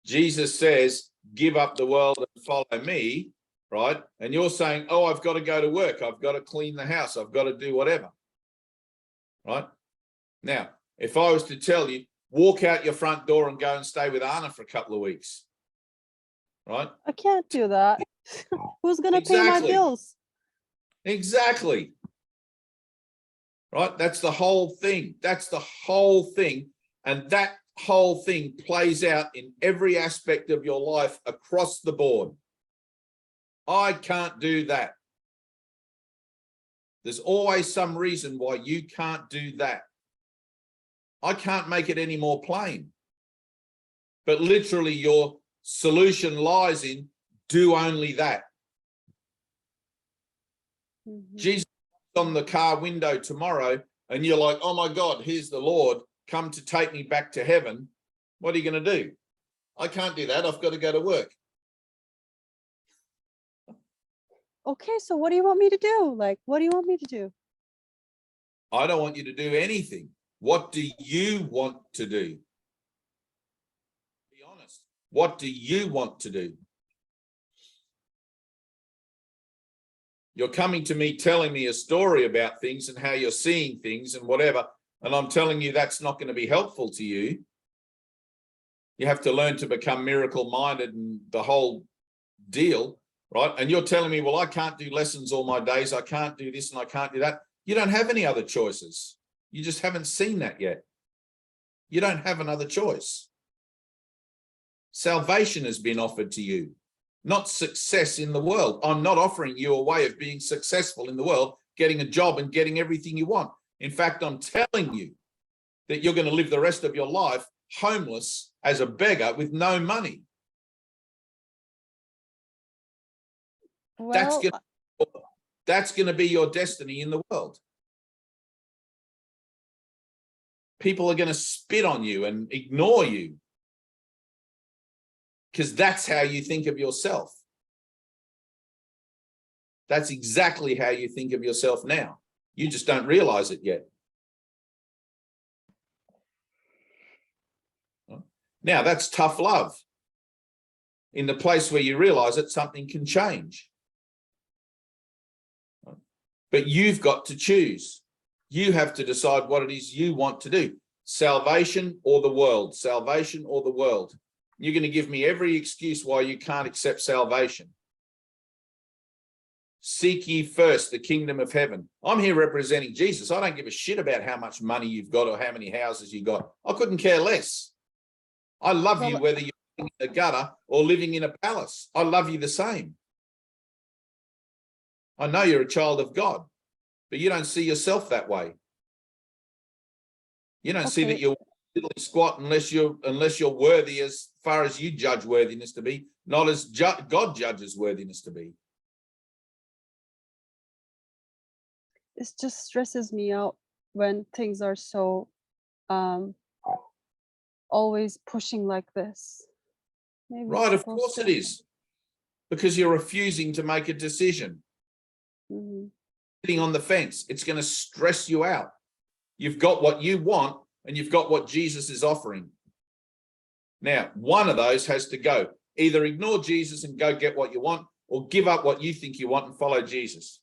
Speaker 5: Jesus says, give up the world and follow me, right? And you're saying, oh, I've got to go to work. I've got to clean the house. I've got to do whatever. Right? Now, if I was to tell you, walk out your front door and go and stay with Anna for a couple of weeks, right?
Speaker 6: I can't do that. Who's going to pay my
Speaker 5: Exactly.
Speaker 6: bills?
Speaker 5: Exactly. Right? That's the whole thing. That's the whole thing. And that whole thing plays out in every aspect of your life across the board. I can't do that. There's always some reason why you can't do that. I can't make it any more plain. But literally your solution lies in do only that. Jesus on the car window tomorrow and you're like, oh my God, here's the Lord come to take me back to heaven. What are you going to do? I can't do that. I've got to go to work.
Speaker 6: Okay, so what do you want me to do? Like, what do you want me to do?
Speaker 5: I don't want you to do anything. What do you want to do? Be honest. What do you want to do? You're coming to me telling me a story about things and how you're seeing things and whatever, and I'm telling you that's not going to be helpful to you. You have to learn to become miracle-minded and the whole deal, right? And you're telling me, well, I can't do lessons all my days. I can't do this and I can't do that. You don't have any other choices. You just haven't seen that yet. You don't have another choice. Salvation has been offered to you, not success in the world. I'm not offering you a way of being successful in the world, getting a job and getting everything you want. In fact, I'm telling you that you're going to live the rest of your life homeless as a beggar with no money.
Speaker 6: Well,
Speaker 5: That's going to be your destiny in the world. People are going to spit on you and ignore you because that's how you think of yourself. That's exactly how you think of yourself now. You just don't realize it yet. Now, that's tough love. In the place where you realize that something can change. But you've got to choose. You have to decide what it is you want to do. Salvation or the world. Salvation or the world. You're going to give me every excuse why you can't accept salvation. Seek ye first the kingdom of heaven. I'm here representing Jesus. I don't give a shit about how much money you've got or how many houses you got. I couldn't care less. I love you whether you're living in a gutter or living in a palace. I love you the same. I know you're a child of God, but you don't see yourself that way. You don't see that you're diddly squat unless you're worthy as far as you judge worthiness to be, not as God judges worthiness to be.
Speaker 6: it just stresses me out when things are so always pushing like this. Maybe
Speaker 5: Right,
Speaker 6: it's
Speaker 5: of course
Speaker 6: supposed
Speaker 5: it
Speaker 6: to-
Speaker 5: is. Because you're refusing to make a decision.
Speaker 6: Mhm.
Speaker 5: Sitting on the fence, it's going to stress you out. You've got what you want and you've got what Jesus is offering. Now, one of those has to go. Either ignore Jesus and go get what you want, or give up what you think you want and follow Jesus.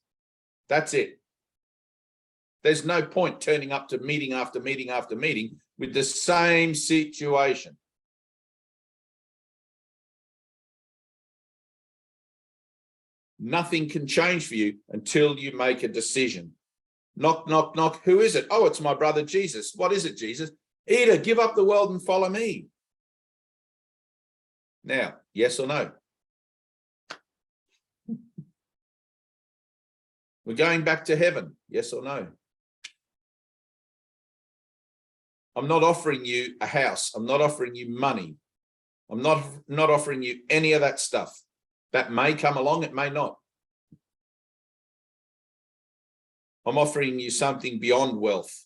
Speaker 5: That's it. There's no point turning up to meeting after meeting after meeting with the same situation. Nothing can change for you until you make a decision. Knock, knock, knock. Who is it? Oh, it's my brother Jesus. What is it, Jesus? Eda, give up the world and follow me. Now, yes or no? We're going back to heaven. Yes or no? I'm not offering you a house. I'm not offering you money. I'm not offering you any of that stuff. That may come along, it may not. I'm offering you something beyond wealth.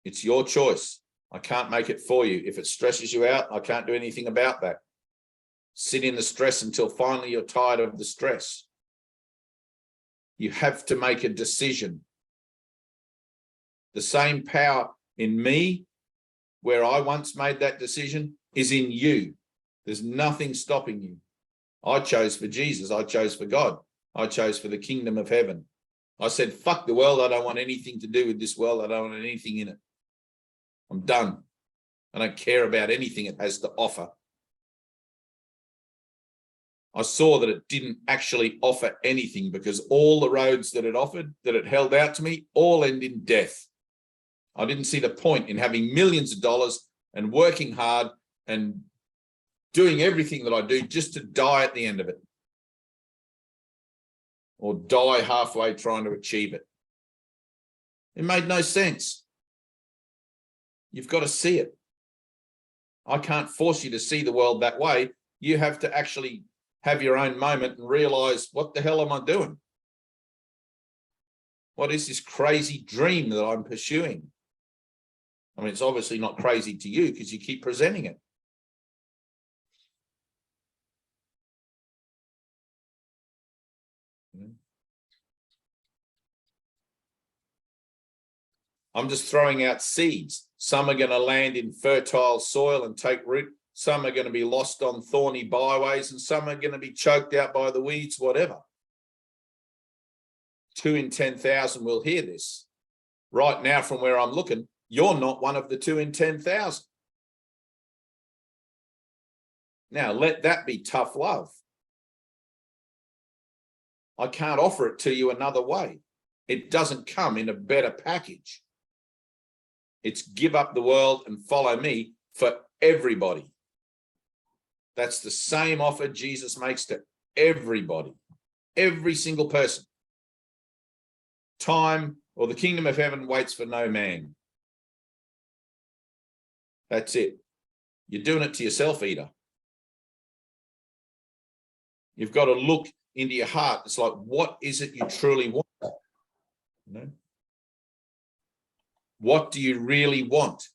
Speaker 5: It's your choice. I can't make it for you. If it stresses you out, I can't do anything about that. Sit in the stress until finally you're tired of the stress. You have to make a decision. The same power in me, where I once made that decision, is in you. There's nothing stopping you. I chose for Jesus. I chose for God. I chose for the kingdom of heaven. I said, fuck the world. I don't want anything to do with this world. I don't want anything in it. I'm done. I don't care about anything it has to offer. I saw that it didn't actually offer anything, because all the roads that it offered, that it held out to me, all end in death. I didn't see the point in having millions of dollars and working hard and doing everything that I do just to die at the end of it, or die halfway trying to achieve it. It made no sense. You've got to see it. I can't force you to see the world that way. You have to actually have your own moment and realize, what the hell am I doing? What is this crazy dream that I'm pursuing? I mean, it's obviously not crazy to you because you keep presenting it. I'm just throwing out seeds. Some are going to land in fertile soil and take root. Some are going to be lost on thorny byways, and some are going to be choked out by the weeds, whatever. 2 in 10,000 will hear this. Right now, from where I'm looking, you're not one of the 2 in 10,000. Now, let that be tough love. I can't offer it to you another way. It doesn't come in a better package. It's give up the world and follow me for everybody. That's the same offer Jesus makes to everybody, every single person. Time or the kingdom of heaven waits for no man. That's it. You're doing it to yourself, Ida. You've got to look into your heart. It's like, what is it you truly want? You know? What do you really want?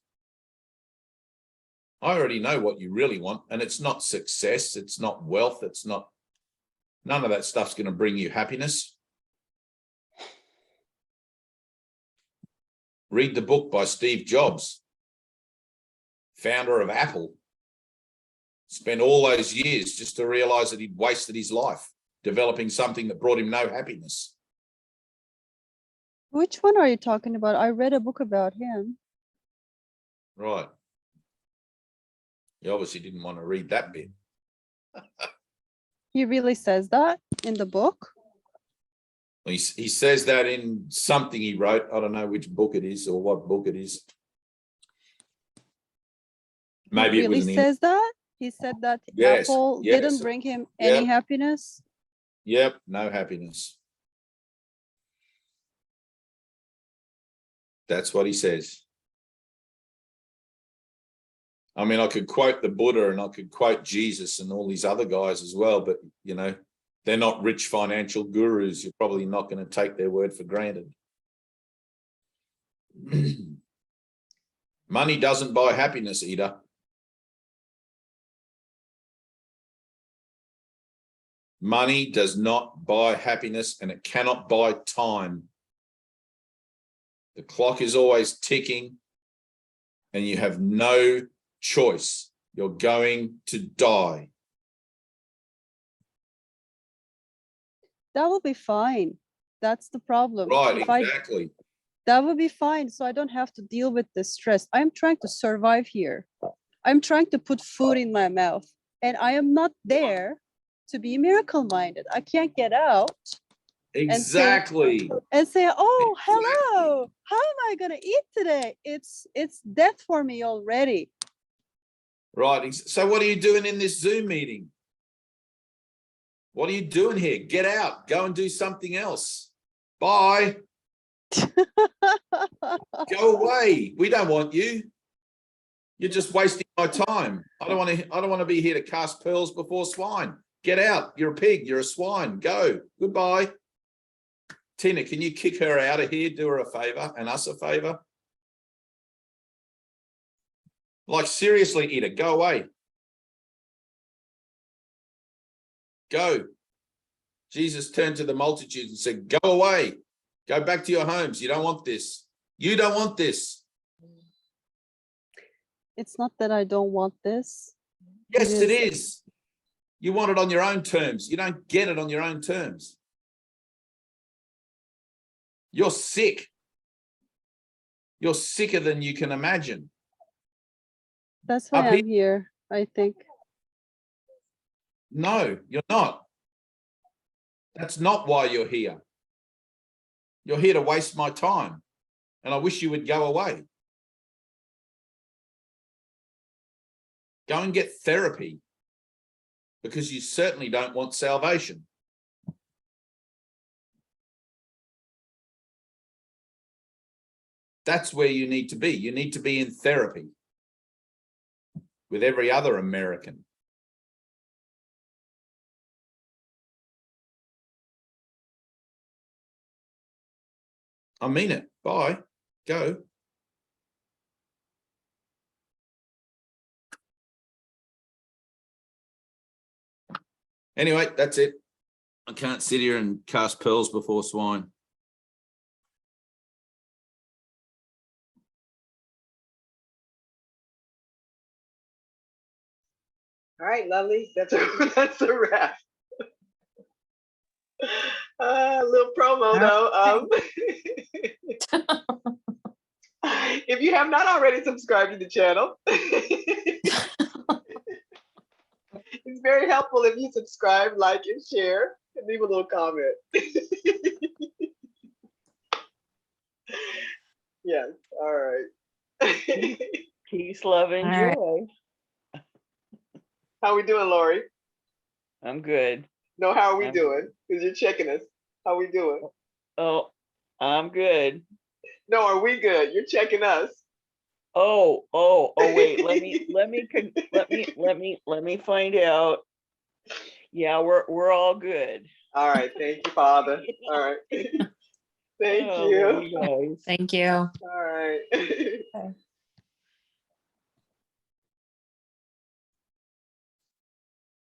Speaker 5: I already know what you really want, and it's not success, it's not wealth, it's not, none of that stuff's going to bring you happiness. Read the book by Steve Jobs, founder of Apple. Spent all those years just to realize that he'd wasted his life developing something that brought him no happiness.
Speaker 6: Which one are you talking about? I read a book about him.
Speaker 5: Right. You obviously didn't want to read that bit.
Speaker 6: He really says that in the book?
Speaker 5: He says that in something he wrote. I don't know which book it is or what book it is. Maybe
Speaker 6: He
Speaker 5: it was
Speaker 6: really says that? He said that
Speaker 5: Yes,
Speaker 6: Apple
Speaker 5: yes.
Speaker 6: didn't bring him any happiness?
Speaker 5: Yep, no happiness. That's what he says. I mean, I could quote the Buddha and I could quote Jesus and all these other guys as well, but, you know, they're not rich financial gurus. You're probably not going to take their word for granted. Money doesn't buy happiness, Ida. Money does not buy happiness, and it cannot buy time. The clock is always ticking and you have no choice. You're going to die.
Speaker 6: That will be fine. That's the problem.
Speaker 5: Right,
Speaker 6: If
Speaker 5: exactly.
Speaker 6: that will be fine. So I don't have to deal with the stress. I'm trying to survive here. I'm trying to put food in my mouth, and I am not there to be miracle minded. I can't get out.
Speaker 5: Exactly.
Speaker 6: And say, oh,
Speaker 5: Exactly.
Speaker 6: hello, how am I going to eat today? It's death for me already.
Speaker 5: Right. So what are you doing in this Zoom meeting? What are you doing here? Get out. Go and do something else. Bye. Go away. We don't want you. You're just wasting my time. I don't want to be here to cast pearls before swine. Get out. You're a pig. You're a swine. Go. Goodbye. Tina, can you kick her out of here? Do her a favor and us a favor. Like, seriously, Ida, go away. Go. Jesus turned to the multitude and said, go away. Go back to your homes. You don't want this. You don't want this.
Speaker 6: It's not that I don't want this.
Speaker 5: Yes, it is. You want it on your own terms. You don't get it on your own terms. You're sick. You're sicker than you can imagine.
Speaker 6: That's why
Speaker 5: Up
Speaker 6: I'm here, I think.
Speaker 5: No, you're not. That's not why you're here. You're here to waste my time. And I wish you would go away. Go and get therapy, because you certainly don't want salvation. That's where you need to be. You need to be in therapy with every other American. I mean it. Bye. Go. Anyway, that's it. I can't sit here and cast pearls before swine.
Speaker 4: All right, lovely. That's a wrap. A little promo though. If you have not already subscribed to the channel, it's very helpful if you subscribe, like, and share, and leave a little comment. Yes. All right.
Speaker 2: Peace, love, and
Speaker 3: All right.
Speaker 2: joy.
Speaker 4: How we doing, Lori?
Speaker 2: I'm good.
Speaker 4: No, how are we
Speaker 2: I'm
Speaker 4: doing? Because you're checking us. How we doing?
Speaker 2: Oh, I'm good.
Speaker 4: No, are we good? You're checking us.
Speaker 2: Oh, wait, let me find out. Yeah, we're all good.
Speaker 4: All right, thank you, Father. All right. Thank
Speaker 2: Oh,
Speaker 4: you.
Speaker 2: love you guys.
Speaker 3: Thank you.
Speaker 4: All right.